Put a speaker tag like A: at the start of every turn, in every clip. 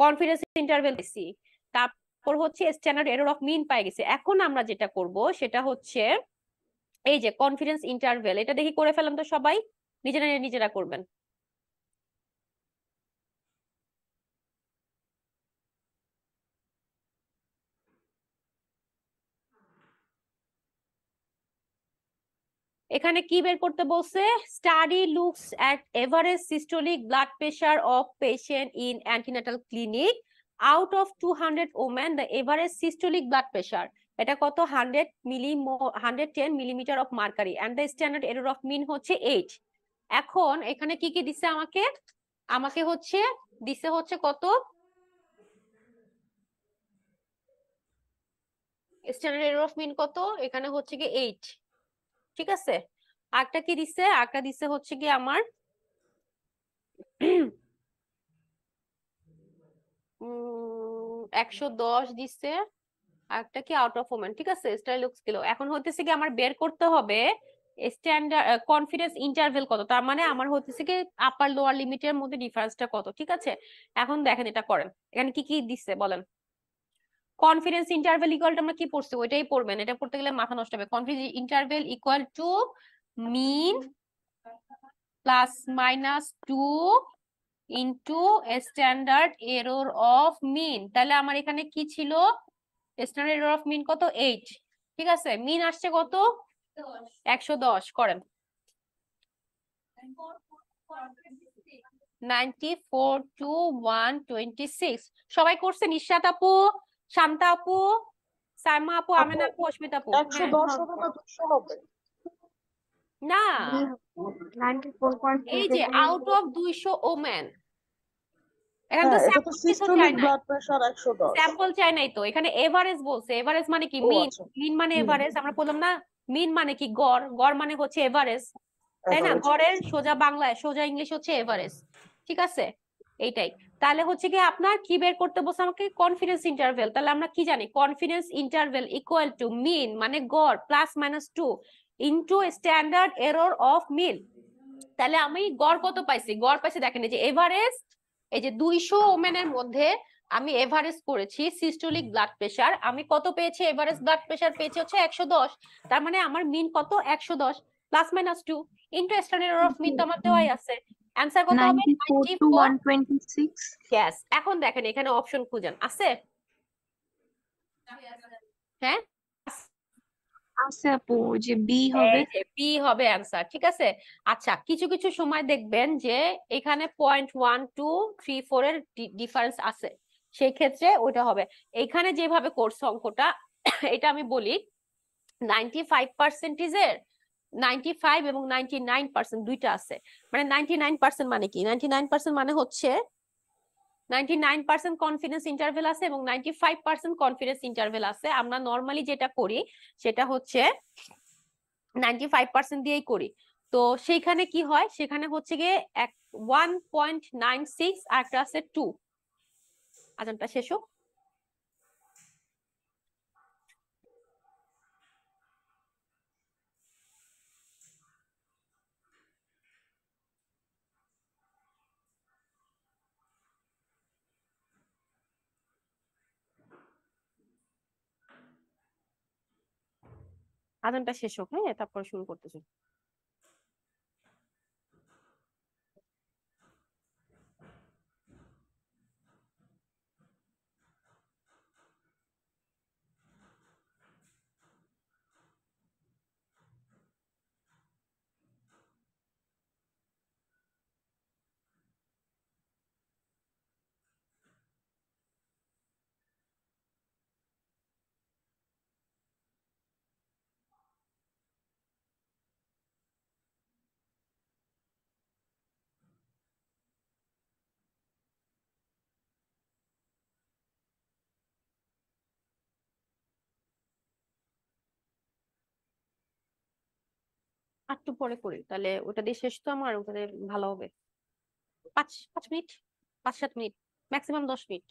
A: Confidence interval দিছি, তারপর হচ্ছে স্ট্যান্ডার্ড এরর অফ মিন পাই গেছে। এখন আমরা যেটা করব সেটা হচ্ছে এই যে কনফিডেন্স ইন্টারভ্যাল, এটা দেখি করে ফেলাম তো সবাই, নিজেরা নিজেরা করবেন। এখানে কি বের করতে বলছে? Study looks at average systolic blood pressure of patient in antenatal clinic out of 200 women the average systolic blood pressure, এটা কত? 110 millimetre of mercury and the standard error of mean হচ্ছে 8। এখন এখানে কি কি দিছে আমাকে? আমাকে হচ্ছে দিছে হচ্ছে কত? স্ট্যান্ডার্ড এরর অফ মিন কত? এখানে হচ্ছে কি 8, ঠিক আছে। আরেকটা কি দিছে? আরেকটা দিছে হচ্ছে কি আমার 110 দিছে, আরেকটা কি আউট অফ ওমেন, ঠিক আছে। Style looks kilo. এখন হতেছে কি আমার বের করতে হবে স্ট্যান্ডার্ড কনফিডেন্স ইন্টারভ্যাল কত, তার মানে আমার হতেছে কি আপার লোয়ার লিমিটের মধ্যে ডিফারেন্সটা কত, ঠিক আছে। এখন দেখেন এটা করেন, এখানে কি কি দিচ্ছে বলেন। কনফিডেন্স ইন্টারভ্যাল ইকুয়াল টু আমরা কি পড়ছি ওইটাই পড়বেন, এটা পড়তে গেলে মাথা নষ্ট হবে। Confidence interval equal to mean plus minus 2 into standard error of mean. তাহলে আমার এখানে কি ছিল? স্ট্যান্ডার্ড এরর অফ মিন কত? 8, ঠিক আছে। মিন আসছে কত? 110। করেন 94 to 126। সবাই করছে? নিশাত আপু, শান্তা আপু, সাইমা আপু, আমেনা আপু, অস্মিতা আপু?
B: 110 হবে না 200 হবে?
A: না,
B: 94.2
A: এই যে আউট অফ 200 ওমেন, এখানে তো
B: হ্যাঁ, এটা তো
A: স্যাম্পল কিছু চাই
B: সিস্টোলিক
A: নাই,
B: ব্লাড প্রেশার 110।
A: স্যাম্পল চাই নাই তো। এখানে এভারেজ বলছে। এভারেজ মানে কি?
B: ও
A: মিন।
B: আচ্ছা,
A: মিন মানে
B: হুম,
A: এভারেজ, আমরা বললাম না। মিন মানে কি? গড়। গড় মানে হচ্ছে এভারেজ, তাই না?
B: এভারেজ।
A: গড়ের সোজা বাংলায়, সোজা ইংলিশ হচ্ছে এভারেজ, ঠিক আছে। এইটাই। তাহলে হচ্ছে কি আপনার কি বের করতে বলছে আমাকে? Confidence interval. তাহলে আমরা কি জানি? Confidence interval equal to mean মানে গড় plus minus 2 into standard error of mean. তাহলে আমি গড় কত পাইছি? গড় পাইছি দেখেন, এই যে এভারেজ, এই যে 200 ওমেনের মধ্যে আমি এভারেজ করেছি সিস্টোলিক ব্লাড প্রেশার, আমি কত পেয়েছি? এভারেজ ব্লাড প্রেশার পেয়েছি হচ্ছে 110। তার মানে আমার মিন কত? 110 plus minus 2 into standard error of mean, তো আমার দেওয়াই আছে। অ্যানসার কত হবে?
C: 94 to
A: 94।
C: 126।
A: গ্যাস। এখন দেখেন এখানে অপশন খুঁজেন, আছে? হ্যাঁ,
C: আছে আপু, ওই যে বি হবে।
A: এই যে বি হবে অ্যান্সার, ঠিক আছে। আচ্ছা, কিছু কিছু সময় দেখবেন যে এখানে 0.1234 এর ডিফারেন্স আছে, সেই ক্ষেত্রে ওইটা হবে। এখানে যেভাবে কোর্স অঙ্কটা এটা আমি বলি, 95%এর 95 এবং 99% দুইটা আছে। মানে 99% মানে কি? 99% মানে হচ্ছে 99% কনফিডেন্স ইন্টারভ্যাল আছে এবং 95% কনফিডেন্স ইন্টারভ্যাল আছে। আমরা নর্মালি যেটা করি সেটা হচ্ছে 95% দিয়েই করি। তো সেইখানে কি হয়? সেখানে হচ্ছে গিয়ে 1.96 আর একটা আছে 2। আজানটা শেষ হোক। আজানটা শেষ হোক, হ্যাঁ, তারপর শুরু করতেছি। একটু পরে করি তাহলে, ওটা দিয়ে শেষ তো আমার, ওটা দিয়ে ভালো হবে। 5 মিনিট, 5-7 মিনিট, ম্যাক্সিমাম 10 মিনিট।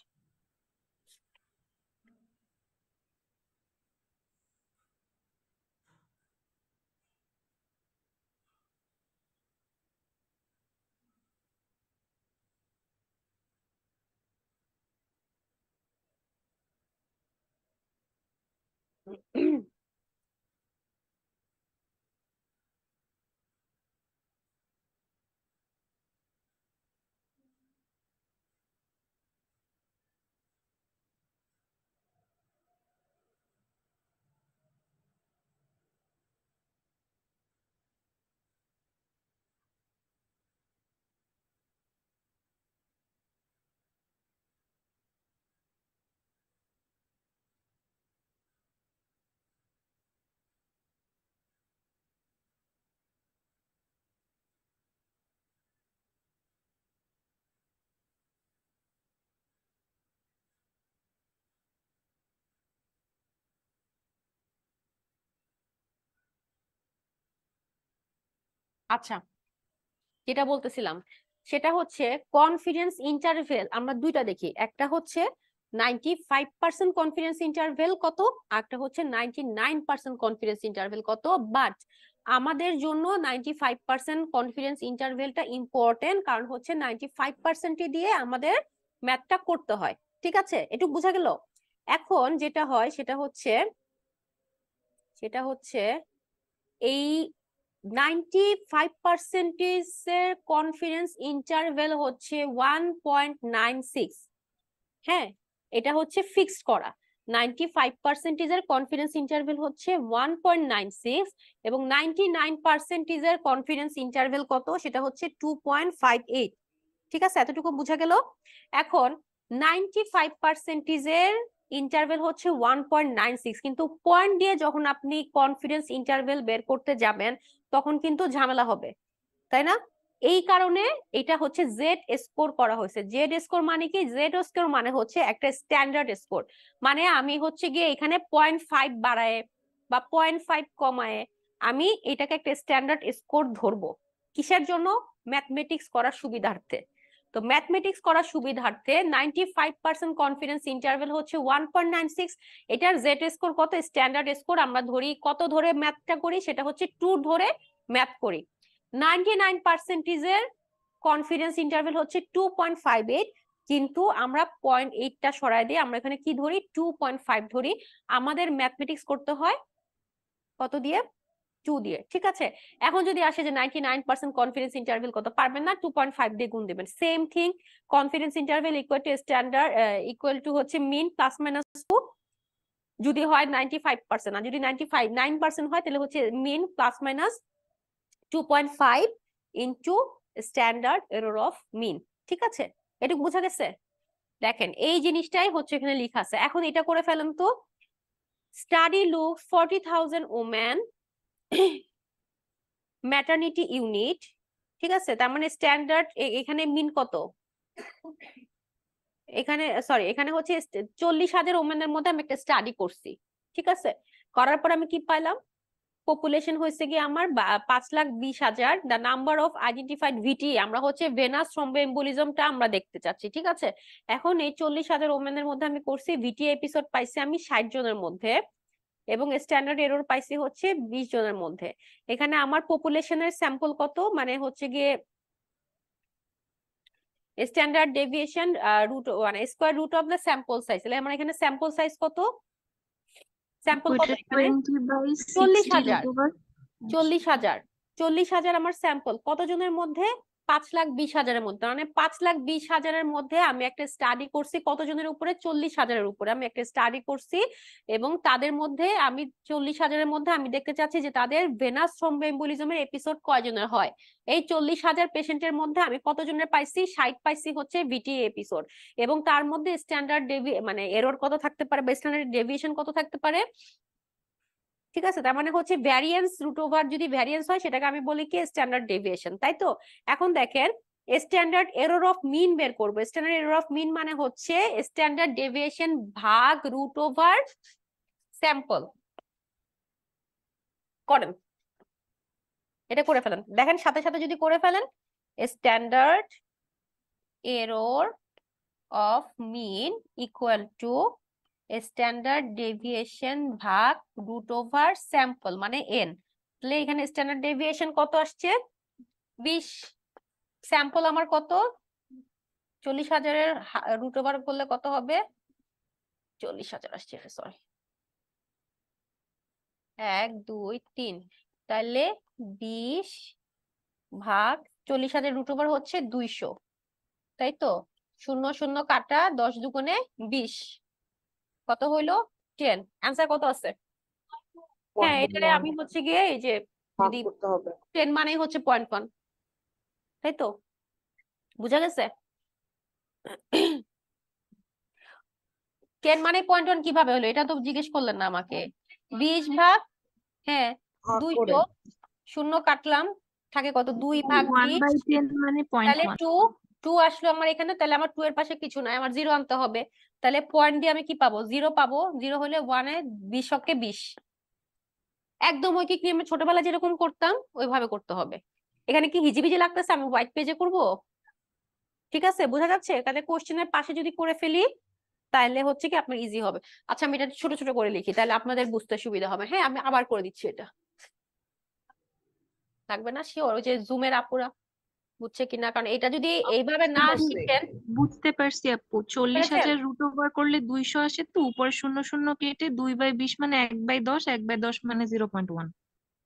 A: আচ্ছা, যেটা বলতেছিলাম সেটা হচ্ছে কনফিডেন্স ইন্টারভেল। আমরা দুইটা দেখি, একটা হচ্ছে 95% কনফিডেন্স ইন্টারভেল কত, আর একটা হচ্ছে 99% কনফিডেন্স ইন্টারভেল কত। বাট আমাদের জন্য 95% কনফিডেন্স ইন্টারভেলটা ইম্পর্টেন্ট, কারণ হচ্ছে 95% দিয়ে আমাদের ম্যাথটা করতে হয়। ঠিক আছে, এটুকু বোঝা গেল। এখন যেটা হয় সেটা হচ্ছে এই 95% এর কনফিডেন্স ইন্টারভেল হচ্ছে 1.96। হ্যাঁ, এটা হচ্ছে ফিক্সড করা। 95% এর কনফিডেন্স ইন্টারভেল হচ্ছে 1.96 এবং 99% এর কনফিডেন্স ইন্টারভেল কত, সেটা হচ্ছে 2.58। ঠিক আছে, এতটুকু বোঝা গেল। এখন 95% এর ইন্টারভেল হচ্ছে 1.96, কিন্তু পয়েন্ট দিয়ে যখন আপনি কনফিডেন্স ইন্টারভেল বের করতে যাবেন তখন কিন্তু ঝামেলা হবে, তাই না? এই কারণে এটা হচ্ছে জেড স্কোর করা হয়েছে। জেড স্কোর মানে কি? জেড স্কোর মানে হচ্ছে একটা স্ট্যান্ডার্ড স্কোর। মানে আমি হচ্ছে গিয়ে এখানে 0.5 বাড়ায় বা 0.5 কমায় আমি এটাকে একটা স্ট্যান্ডার্ড স্কোর ধরবো। কিসের জন্য? ম্যাথমেটিক্স করার সুবিধার্থে। তো ম্যাথমেটিক্স করার সুবিধার্থে 95% কনফিডেন্স ইন্টারভেল হচ্ছে 1.96। এটার জেড স্কোর কত? স্ট্যান্ডার্ড স্কোর আমরা ধরি কত ধরে ম্যাথটা করি, সেটা হচ্ছে 2 ধরে ম্যাথ করি। 99% এর কনফিডেন্স ইন্টারভেল হচ্ছে 2.58, কিন্তু আমরা 0.8টা সরাই দিয়ে আমরা এখানে কি ধরি? 2.5 ধরি। আমাদের ম্যাথমেটিক্স করতে হয় কত দিয়ে? 2 দিয়ে। ঠিক আছে, এখন যদি আসে যে 99% কনফিডেন্স ইন্টারভেল কত, পারবেন না, 2.5 দিয়ে গুণ দিবেন। Same thing, confidence interval equal to standard equal to হচ্ছে মিন প্লাস মাইনাস 2 যদি হয় 95%, আর যদি 9% হয় তাহলে হচ্ছে mean plus minus 2.5 into standard error of mean. ঠিক আছে, এটুকু বোঝা গেছে? দেখেন এই জিনিসটাই হচ্ছে এখানে লেখা আছে। এখন এটা করে ফেলেন তো। Study looks 40,000 women maternity unit. ঠিক আছে, তার মানে স্ট্যান্ডার্ড এখানে মিন কত? এখানে সরি, এখানে হচ্ছে 40,000 ওমেনের মধ্যে আমি একটা স্টাডি করছি। ঠিক আছে, করার পর আমি কি পাইলাম? পপুলেশন হয়েছে কি আমার 5,20,000। দ্য নাম্বার অফ আইডেন্টিফাইড ভিটি, আমরা হচ্ছে ভেনাস থ্রম্বোএম্বোলিজমটা আমরা দেখতে চাচ্ছি। ঠিক আছে, এখন এই 40,000 ওমেনের মধ্যে আমি করছি, ভিটি এপিসোড পাইছি আমি 60 জনের মধ্যে এবং স্ট্যান্ডার্ড এরর পাইছি হচ্ছে 20 জনের মধ্যে। এখানে আমার পপুলেশনের স্যাম্পল কত, মানে হচ্ছে গিয়ে স্ট্যান্ডার্ড ডেভিয়েশন রুট মানে square root of the sample size. তাহলে আমার এখানে স্যাম্পল সাইজ কত? স্যাম্পল কত এখানে? 40,000। 40,000 আমার স্যাম্পল কতজনের মধ্যে? 5,20,000 মধ্যে। মানে 5,20,000 মধ্যে আমি একটা স্টাডি করছি কতজনের উপরে? 40,000 উপরে আমি একটা স্টাডি করছি, এবং তাদের মধ্যে আমি 40,000 মধ্যে আমি দেখতে চাচ্ছি যে তাদের ভেনাস থ্রম্বোএম্বোলিজমের এপিসোড কয়জনের হয়। এই 40,000 পেশেন্টের মধ্যে আমি কতজনের পাইছি? 60 পাইছি হচ্ছে ভিটি এপিসোড, এবং তার মধ্যে স্ট্যান্ডার্ড মানে এরর কত থাকতে পারে বা স্ট্যান্ডার্ড ডেভিয়েশন কত থাকতে পারে? ঠিক আছে, তার মানে হচ্ছে ভ্যারিয়েন্স রুট ওভার যদি ভ্যারিয়েন্স হয় সেটাকে আমি বলি কি? স্ট্যান্ডার্ড ডেভিয়েশন, তাই তো? এখন দেখেন স্ট্যান্ডার্ড এরর অফ মিন বের করবো। স্ট্যান্ডার্ড এরর অফ মিন মানে হচ্ছে স্ট্যান্ডার্ড ডেভিয়েশন ভাগ রুট ওভার স্যাম্পল। করেন, এটা করে ফেলেন, দেখেন সাথে সাথে যদি করে ফেলেন। Standard error of mean equal to standard deviation ভাগ রুট ওভার স্যাম্পল মানে এন। তাহলে এখানে স্ট্যান্ডার্ড ডেভিয়েশন কত আসছে? 20। স্যাম্পল আমার কত? 40,000 রুট ওভার করলে কত হবে? 40,000 আসছে, সরি 1 2 3। তাহলে 20 ভাগ 40,000 রুট ওভার হচ্ছে 200, তাই তো? 0 0 কাটা 10 দুগুণে 20, কত হইলো? 10। অ্যান্সার কত আছে? হ্যাঁ, এটারে আমি হচ্ছে গিয়ে এই যে
B: ভাগ
A: যদি
B: করতে হবে।
A: 10 মানেই হচ্ছে 0.1, তাই তো? বুঝা গেছে? 10 মানে 0.1 কিভাবে হলো এটা তো জিজ্ঞেস করলেন না আমাকে। 20 ভাগ, হ্যাঁ,
B: ভাগ করে
A: 200, শূন্য কাটলাম, থাকে কত? 2 ভাগ 20,
C: 1/10 মানে
A: তাহলে
C: 0.1।
A: 2 আসলো আমার এখানে। তাহলে আমার 2 এর পাশে কিছু নাই, আমার 0 আনতে হবে। তাহলে পয়েন্ট দিয়ে আমি কি পাবো? 0 পাবো। 0 হলে 1 এ 20 কে 20। একদম ঐকিক নিয়মে ছোটবেলায় যেরকম করতাম ওইভাবে করতে হবে। এখানে কি হিজিবিজি লাগতেছে আমি হোয়াইট পেজে করব? ঠিক আছে, বোঝা যাচ্ছে? তাহলে কোশ্চেনের পাশে যদি করে ফেলি তাহলে হচ্ছে কি আপনার ইজি হবে। আচ্ছা আমি এটা ছোট ছোট করে লিখি, তাহলে আপনাদের বুঝতে সুবিধা হবে। হ্যাঁ আমি আবার করে দিচ্ছি, এটা লাগবে না শিওর? ওই যে জুমের আপুরা বুঝছে কিনা, কারণ এটা যদি এইভাবে না শিখেন।
C: বুঝতে পারছি আপু, 40,000
A: পেরেছেন?
C: রুট ওভার করলে 200 আসে, তো উপরে শূন্য শূন্য কেটে 2/20 মানে 1/10, 1/10 মানে 0.1।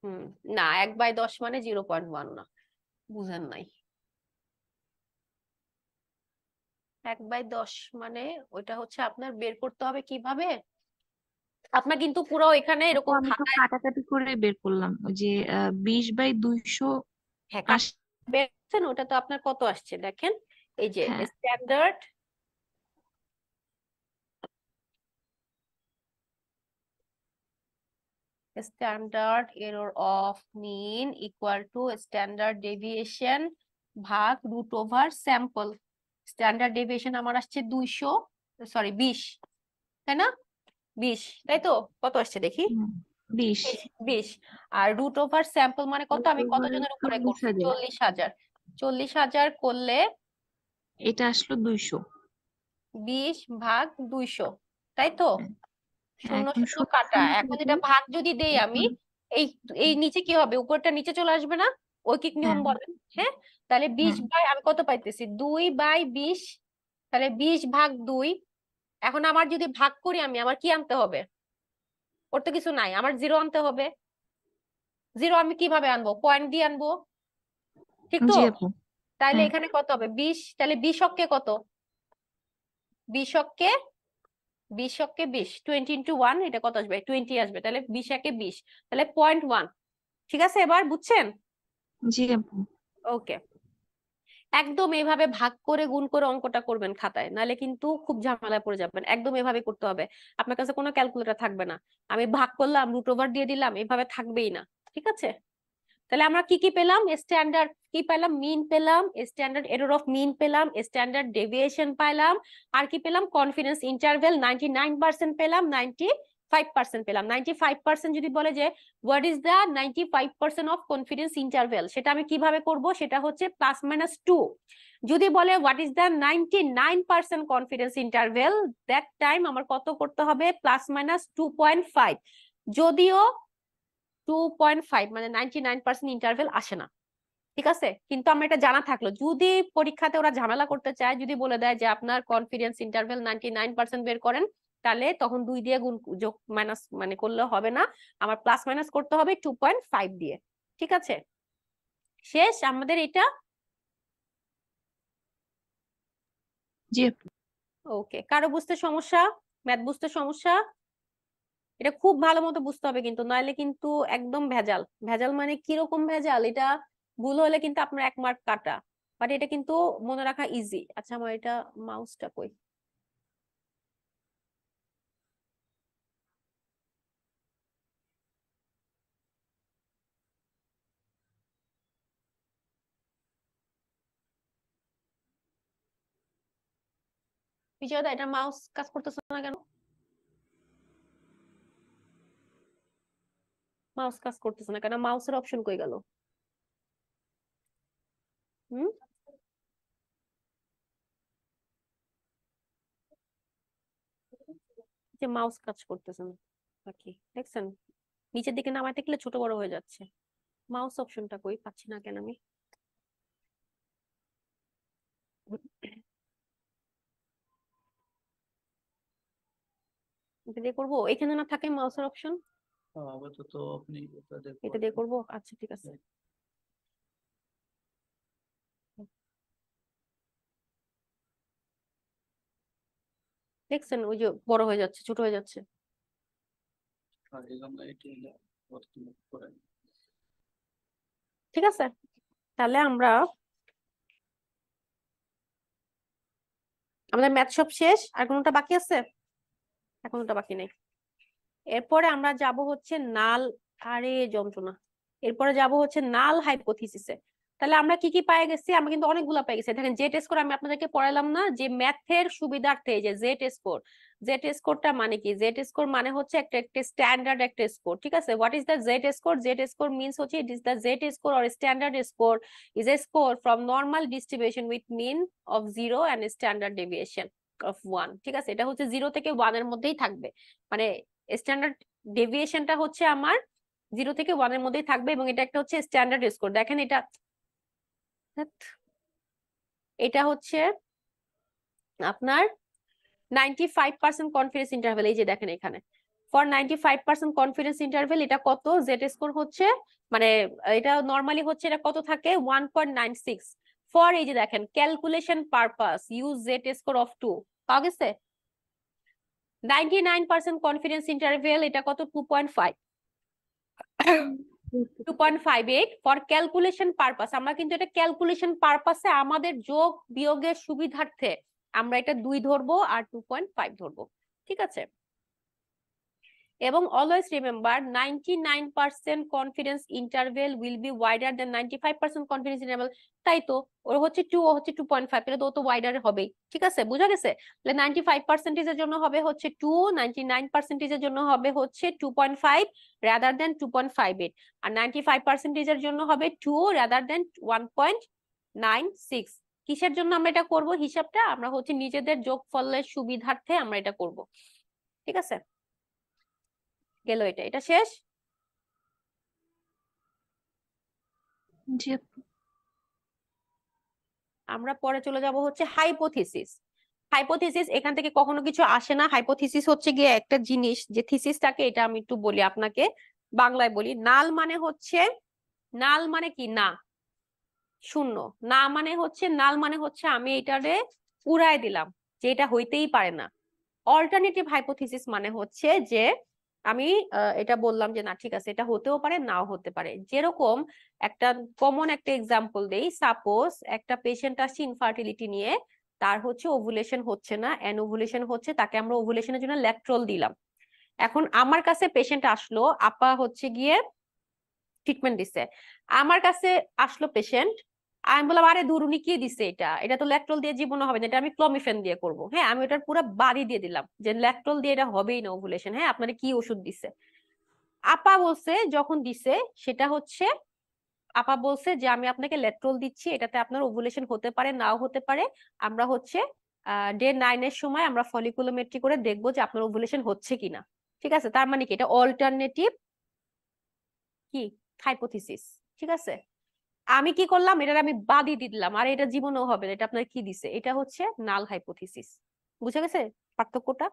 A: হুম, না 1/10 মানে 0.1 না, বুঝেন নাই। 1/10 মানে ওইটা হচ্ছে আপনার বের করতে হবে কিভাবে, আপনার কিন্তু পুরো এখানে
C: আপু
A: এরকম
C: আমি তো
A: খাতায়।
C: কাটাকাটি করে বের করলাম, ওই যে 20/200
A: হ্যাঁ
C: আস।
A: বের করছেন, ওটা তো আপনার কত আসছে দেখেন, এই যে
C: হ্যাঁ
A: standard standard error of mean equal to standard deviation ভাগ root over sample. Standard deviation আমার আসছে 20 তাই না? 20 তাই তো? কত আসছে দেখি,
C: 20
A: 20। আর রুট ওভার স্যাম্পল মানে কত,
C: রুট
A: আমি
C: ওভার
A: কতজনের উপরে করছি?
C: 40,000,
A: 40,000। 40,000 করলে
C: এটা আসলো 200।
A: 20/200, তাই তো? শূন্য
C: এখন
A: শূন্য
C: শূন্য
A: কাটা,
C: শূন্য
A: এখন
C: কেটে
A: এটা ভাগ যদি দেই আমি,
C: এখন
A: এই এই নিচে কি হবে, উপরটা নিচে চলে আসবে না? ঐকিক নিয়ম
C: হ্যাঁ
A: বলেন। হ্যাঁ, তাহলে 20
C: হ্যাঁ
A: বাই আমি কত পাইতেছি, 2/20, তাহলে 20/2। এখন আমার যদি ভাগ করি আমি, আমার কি আনতে হবে? ওর তো কিছু নাই, আমার 0 আনতে হবে। 0 আমি কিভাবে আনবো? পয়েন্ট দিয়ে আনবো, ঠিক তো?
C: জি আপু।
A: তাহলে
C: হ্যাঁ
A: এখানে কত হবে? 20, তাহলে 20 অক্কে কত? 20 অক্কে 20, 20 ইন্টু 1, এটা কত আসবে? 20 আসবে। তাহলে 20 একে 20, তাহলে 0.1। ঠিক আছে, এবার বুঝছেন?
C: জি আপু।
A: ওকে, একদম এভাবে ভাগ করে গুণ করে অঙ্কটা করবেন খাতায়, নালে কিন্তু খুব ঝামেলায় পড়ে যাবেন। একদম এভাবে করতে হবে, আপনার কাছে কোনো ক্যালকুলেটর থাকবে না। আমি ভাগ করলাম, রুট ওভার দিয়ে দিলাম, এভাবে থাকবেই না। ঠিক আছে, তাহলে আমরা কি কি পেলাম? স্ট্যান্ডার্ড কি পেলাম? মিন পেলাম, স্ট্যান্ডার্ড এরর অফ মিন পেলাম, স্ট্যান্ডার্ড ডেভিয়েশন পাইলাম, আর কি পেলাম? কনফিডেন্স ইন্টারভ্যাল 99% পেলাম, 95% পেলাম। 95% যদি বলে যে what is the 95% of confidence interval, সেটা আমি কিভাবে করব? সেটা হচ্ছে +-2। যদি বলে what is the 99% confidence interval, that time আমার কত করতে হবে? +-2.5। যদিও 2.5 মানে 99% ইন্টারভেল আসে না, ঠিক আছে, কিন্তু আমরা এটা জানা থাকলো, যদি পরীক্ষাতে ওরা ঝামেলা করতে চায়, যদি বলে দেয় যে আপনার কনফিডেন্স ইন্টারভেল 99% বের করেন, তাহলে তখন 2 দিয়ে গুণ যোগ মাইনাস মানে করলে হবে না, আমার প্লাস মাইনাস করতে হবে 2.5 দিয়ে। ঠিক আছে, শেষ আমাদের এটা।
C: জি আপু।
A: ওকে, কারো বুঝতে সমস্যা? ম্যাথ বুঝতে সমস্যা? এটা খুব ভালো মতো বুঝতে হবে কিন্তু, নইলে কিন্তু একদম ভেজাল। ভেজাল মানে কিরকম ভেজাল, এটা ভুল হলে কিন্তু আপনার 1 মার্ক কাটা, বাট এটা কিন্তু মনে রাখা ইজি। আচ্ছা আমার এটা মাউসটা কই? বিজয়দা, এটা মাউস কাজ করতেছে না কেন? মাউস কাজ করতেছে না কেন? মাউসের অপশন কই গেল? হুম, যে মাউস কাজ করতেছে না বাকি, দেখছেন? নিচের দিকে নামাইতে গেলে ছোট বড় হয়ে যাচ্ছে। মাউস অপশনটা কই, পাচ্ছি না কেন আমি? এটা দিয়ে করবো, এখানে না থাকে মাউসের অপশন?
D: আপাতত আপনি
A: এটা দিয়ে করবো, আচ্ছা ঠিক আছে। দেখছেন ওই যে বড় হয়ে যাচ্ছে, ছোট হয়ে যাচ্ছে। ঠিক আছে, তাহলে আমরা আমাদের ম্যাথ সব শেষ, আর কোনোটা বাকি আছে? কোনোটা বাকি নেই। এরপরে আমরা যাব হচ্ছে নাল, আরে যন্ত্রণা, এরপরে যাব হচ্ছে নাল হাইপোথিসিসে। তাহলে আমরা কি কি পেয়ে গেছি? আমরা কিন্তু অনেকগুলো পেয়ে গেছি। দেখেন জেড স্কোর আমি আপনাদেরকে পড়ালাম না, যে ম্যাথের সুবিধার্থে যে জেড স্কোর। জেড স্কোরটা মানে কি? জেড স্কোর মানে হচ্ছে একটা স্ট্যান্ডার্ড একটা স্কোর, ঠিক আছে? What is the Z score? Z score means হচ্ছে it is the Z score or standard score is a score from normal distribution with mean of 0 and standard deviation of 1, ঠিক আছে? এটা হচ্ছে 0 থেকে 1 এর মধ্যেই থাকবে, মানে স্ট্যান্ডার্ড ডেভিয়েশনটা হচ্ছে আমার 0 থেকে 1 এর মধ্যেই থাকবে, এবং এটা একটা হচ্ছে স্ট্যান্ডার্ড স্কোর। দেখেন এটা হচ্ছে আপনার 95% কনফিডেন্স ইন্টারভ্যাল। এই যে দেখেন এখানে ফর 95% কনফিডেন্স ইন্টারভ্যাল এটা কত? জেড স্কোর হচ্ছে মানে এটা নরমালি হচ্ছে এটা কত থাকে? 1.96। ফর এই যে দেখেন calculation purpose use Z score of 2, পাওয়া গেছে? 99% কনফিডেন্স ইন্টারভ্যাল এটা কত? 2.5, 2.58 ফর ক্যালকুলেশন পারপাস। আমরা কিন্তু এটা ক্যালকুলেশন পারপাসে আমাদের যোগ বিয়োগের সুবিধার্থে আমরা এটা 2 ধরবো আর 2.5 ধরবো, ঠিক আছে? এবং always remember 99% confidence interval will be wider than 95% confidence interval. তাই তো, ওর হচ্ছে 2, ও হচ্ছে 2.5, তাহলে তো ও তো ওয়াইডার হবেই, ঠিক আছে? বোঝা গেছে? তাহলে 95% এর জন্য হবে হচ্ছে 2, 99% এর জন্য হবে হচ্ছে 2.5 রাদার দেন 2.58, আর 95% এর জন্য হবে 2 রাদার দেন 1.96। কিসের জন্য আমরা এটা করব? হিসাবটা আমরা হচ্ছে নিজেদের যোগফলের সুবিধার্থে আমরা এটা করব, ঠিক আছে? গেল এটা শেষ।
C: জি আপু।
A: আমরা পরে চলে যাব হচ্ছে হাইপোথিসিস। হাইপোথিসিস এখান থেকে কখনো কিছু আসে না। হাইপোথিসিস হচ্ছে গিয়ে একটা জিনিস, যে থিসিসটাকে এটা আমি একটু বলি আপনাকে, বাংলায় বলি। নাল মানে হচ্ছে, নাল মানে কি? না, শূন্য। না মানে হচ্ছে, নাল মানে হচ্ছে আমি এটারে উড়ায় দিলাম, যে এটা হইতেই পারে না। অল্টারনেটিভ হাইপোথিসিস মানে হচ্ছে যে আমি এটা বললাম যে না ঠিক আছে, এটা হতেও পারে নাও হতে পারে। যেরকম একটা কমন একটা এক্সাম্পল দেই, সাপোজ একটা পেশেন্ট আসছে ইনফার্টিলিটি নিয়ে, তার হচ্ছে ওভুলেশন হচ্ছে না, অ্যানোভুলেশন হচ্ছে, তাকে আমরা ওভুলেশনের জন্য ল্যাকট্রল দিলাম। এখন আমার কাছে পেশেন্ট আসলো, আপা হচ্ছে গিয়ে ট্রিটমেন্ট দিছে, আমার কাছে আসলো পেশেন্ট, আমি বললাম আরে দূর উনি কি দিছে, এটা তো ল্যাকট্রল দিয়ে জীবনে হবে না, এটা আমি ক্লোমিফেন দিয়ে করব। হ্যাঁ, আমি ওটার পুরো বাড়ি দিয়ে দিলাম যে ল্যাকট্রল দিয়ে এটা হবেই না ওভুলেশন। হ্যাঁ, আপনারা কি ওষুধ দিছে? আপা বলছে যখন দিছে সেটা হচ্ছে, আপা বলছে যে আমি আপনাকে ল্যাকট্রল দিচ্ছি, এটাতে আপনার ওভুলেশন হতে পারে নাও হতে পারে, আমরা হচ্ছে ডে 9 এর সময় আমরা ফলিকুলোমেট্রি করে দেখবো যে আপনার ওভুলেশন হচ্ছে কিনা, ঠিক আছে? তার মানে কি? এটা অল্টারনেটিভ কি হাইপোথিসিস, ঠিক আছে? আমি কি করলাম? এটা আমি বাদই দিলাম, আর এটা জীবনেও হবে না, এটা আপনার কি দিছে, এটা হচ্ছে নাল হাইপোথিসিস। বুঝা গেছে পার্থক্যটা?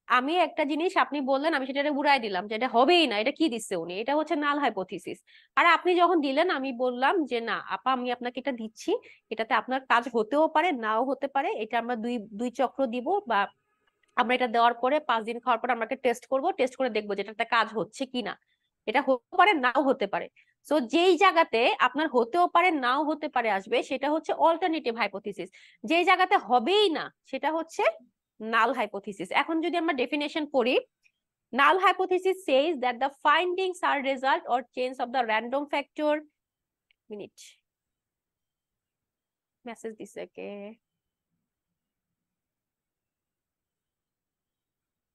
A: আমি একটা জিনিস আপনি বললেন, আমি সেটা উড়াই দিলাম যে এটা হবেই না, এটা কি দিচ্ছে উনি, এটা হচ্ছে নাল হাইপোথিসিস। আর আপনি যখন দিলেন, আমি বললাম যে না আপা আমি আপনাকে এটা দিচ্ছি, এটাতে আপনার কাজ হতেও পারে নাও হতে পারে, এটা আমরা দুই দুই চক্র দিব, বা আমরা এটা দেওয়ার পরে 5 দিন খাওয়ার পর আমরা টেস্ট করব, টেস্ট করে দেখবো যে এটাতে কাজ হচ্ছে কিনা। এটা হতে পারে নাও হতে পারে। সো যেই জায়গাতে আপনার হতেও পারে নাও হতে পারে আসবে, সেটা হচ্ছে অল্টারনেটিভ হাইপোথিসিস। যেই জায়গাতে হবেই না সেটা হচ্ছে নাল হাইপোথিসিস। এখন যদি আমরা ডেফিনেশন পড়ি, null hypothesis says that the findings are result or change of the random factor. Minute. Message দিছে কে?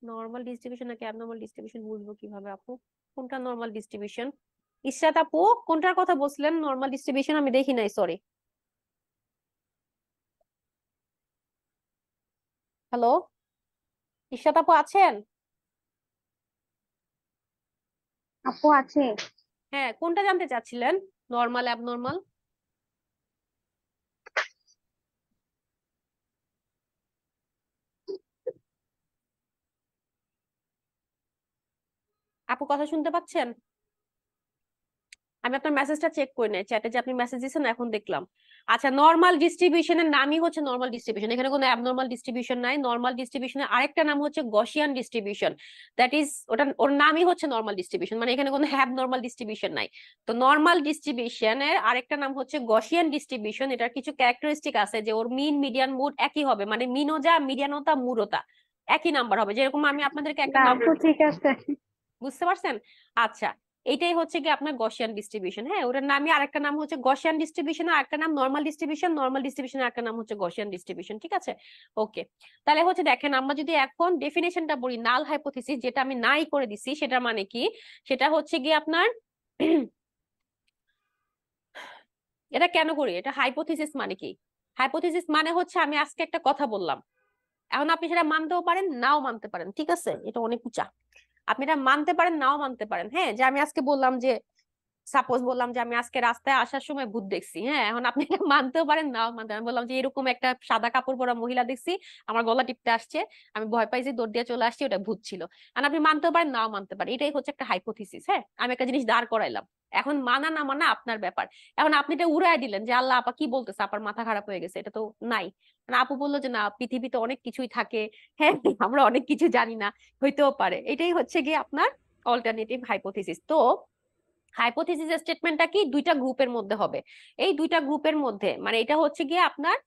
A: নরমাল ডিস্ট্রিবিউশন নাকি অ্যাবনর্মাল ডিস্ট্রিবিউশন বুঝবো কিভাবে আপু? কোনটা নরমাল ডিস্ট্রিবিউশন? ইশরাত আপু কোনটার কথা বলছিলেন নরমাল ডিস্ট্রিবিউশন? আমি দেখি নাই, সরি। হ্যালো, ইশরাত আপু আছেন?
E: আপু আছে।
A: হ্যাঁ, কোনটা জানতে চাচ্ছিলেন, নরমাল অ্যাবনর্মাল? আপু কথা শুনতে পাচ্ছেন? আমি আপনার মেসেজটা চেক করে নেই, চ্যাটে যে আপনি মেসেজ দিয়েছেন এখন দেখলাম। আচ্ছা, নরমাল ডিস্ট্রিবিউশনের নামই হচ্ছে নরমাল ডিস্ট্রিবিউশন, এখানে কোনো অ্যাবনর্মাল ডিস্ট্রিবিউশন নাই। নরমাল ডিস্ট্রিবিউশনের আরেকটা নাম হচ্ছে গসিয়ান ডিস্ট্রিবিউশন, দ্যাট ইজ ওর নামই হচ্ছে নরমাল ডিস্ট্রিবিউশন, মানে এখানে কোনো অ্যাবনর্মাল ডিস্ট্রিবিউশন নাই। তো নরমাল ডিস্ট্রিবিউশনের আরেকটা নাম হচ্ছে গসিয়ান ডিস্ট্রিবিউশন। এটার কিছু ক্যারেক্টারিস্টিক আছে, যে ওর মিন মিডিয়ান মুড একই হবে, মানে মিনোজা মিডিয়ানোতা মুরোতা একই নাম্বার হবে। যেরকম আমি আপনাদেরকে একটা
E: আপু ঠিক আছে।
A: বুঝতে পারছেন? আচ্ছা, এইটাই হচ্ছে কি আপনার গসিয়ান ডিস্ট্রিবিউশন। হ্যাঁ, ওটার নামই আরেকটা নাম হচ্ছে গসিয়ান ডিস্ট্রিবিউশন, আর একটা নাম নরমাল ডিস্ট্রিবিউশন, নরমাল ডিস্ট্রিবিউশনের একটা নাম হচ্ছে গসিয়ান ডিস্ট্রিবিউশন। ঠিক আছে, ওকে। তাহলে হচ্ছে দেখেন, আমরা যদি এখন ডেফিনেশনটা বলি নাল হাইপোথিসিস, যেটা আমি নাই করে দিছি, সেটা মানে কি? সেটা হচ্ছে কি আপনার এটা কেন করি? এটা হাইপোথিসিস মানে কি? হাইপোথিসিস মানে হচ্ছে আমি আজকে একটা কথা বললাম, এখন আপনি সেটা মানতেও পারেন, নাও মানতে পারেন। ঠিক আছে, এটা অনেক উঁচা। আপনি এটা মানতে পারেন, নাও মানতে পারেন। হ্যাঁ, যে আমি আজকে বললাম যে, সাপোজ বললাম যে আমি আজকে রাস্তায় আসার সময় ভূত দেখছি। হ্যাঁ, এখন আপনি এটা মানতেও পারেন, নাও মানতে পারেন। বললাম যে এরকম একটা সাদা কাপড় পরা মহিলা দেখছি, আমার গলা টিপতে আসছে, আমি ভয় পাইছি, দৌড় দিয়ে চলে আসছি, ওটা ভূত ছিল। আর আপনি মানতেও পারেন, নাও মানতে পারেন। এটাই হচ্ছে একটা হাইপোথিসিস। হ্যাঁ, আমি একটা জিনিস দাঁড় করাইলাম, এখন মানা না মানা আপনার ব্যাপার। এখন আপনি এটা উড়াই দিলেন যে আল্লাহ আপা কি বলতেছে, আপার মাথা খারাপ হয়ে গেছে, এটা তো নাই। মানে আপু বললো যে না, পৃথিবীতে অনেক কিছুই থাকে, হ্যাঁ আমরা অনেক কিছু জানি না, হইতেও পারে। এটাই হচ্ছে গিয়ে আপনার অল্টারনেটিভ হাইপোথিসিস। তো হাইপোথিসিস স্টেটমেন্টটা কি? দুইটা গ্রুপের মধ্যে হবে। এই দুইটা গ্রুপের মধ্যে মানে এটা হচ্ছে গিয়ে আপনার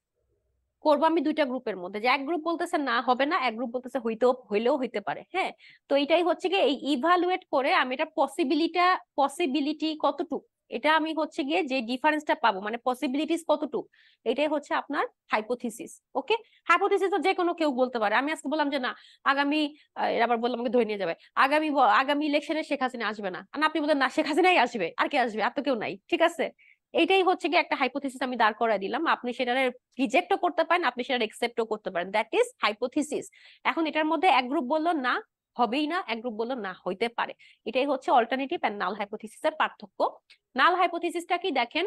A: করবো আমি দুইটা গ্রুপের মধ্যে, যে এক গ্রুপ বলতেছে না হবে না, এক গ্রুপ বলতেছে হইলেও হইতে পারে। হ্যাঁ, তো এটাই হচ্ছে গিয়ে এই ইভালুয়েট করে আমি এটা পসিবিলিটি কতটুক, এটা আমি হচ্ছে গিয়ে যে ডিফারেন্সটা পাবো, মানে পসিবিলিটিস কতটুক, এটাই হচ্ছে আপনার হাইপোথিসিস। ওকে, হাইপোথিসিস তো যে কোনো কেউ বলতে পারে। আমি আজকে বললাম যে না, আগামী এর আবার বললাম আমাকে ধরে নিয়ে যাবে, আগামী ইলেকশনে শেখ হাসিনা আসবে না, আর আপনি বলেন না শেখ হাসিনাই আসবে, আর কে আসবে? আর তো কেউ নাই। ঠিক আছে, এইটাই হচ্ছে কি একটা হাইপোথিসিস আমি দাঁড় করায় দিলাম। আপনি সেটা রিজেক্টও করতে পারেন, আপনি সেটা একসেপ্টও করতে পারেন, দ্যাট ইজ হাইপোথিসিস। এখন এটার মধ্যে এক গ্রুপ বললো না হবেই না, এক গ্রুপ বললো না হইতে পারে। এটাই হচ্ছে অল্টারনেটিভ এন্ড নাল হাইপোথিসিসের পার্থক্য। নাল হাইপোথিসিসটা কি দেখেন,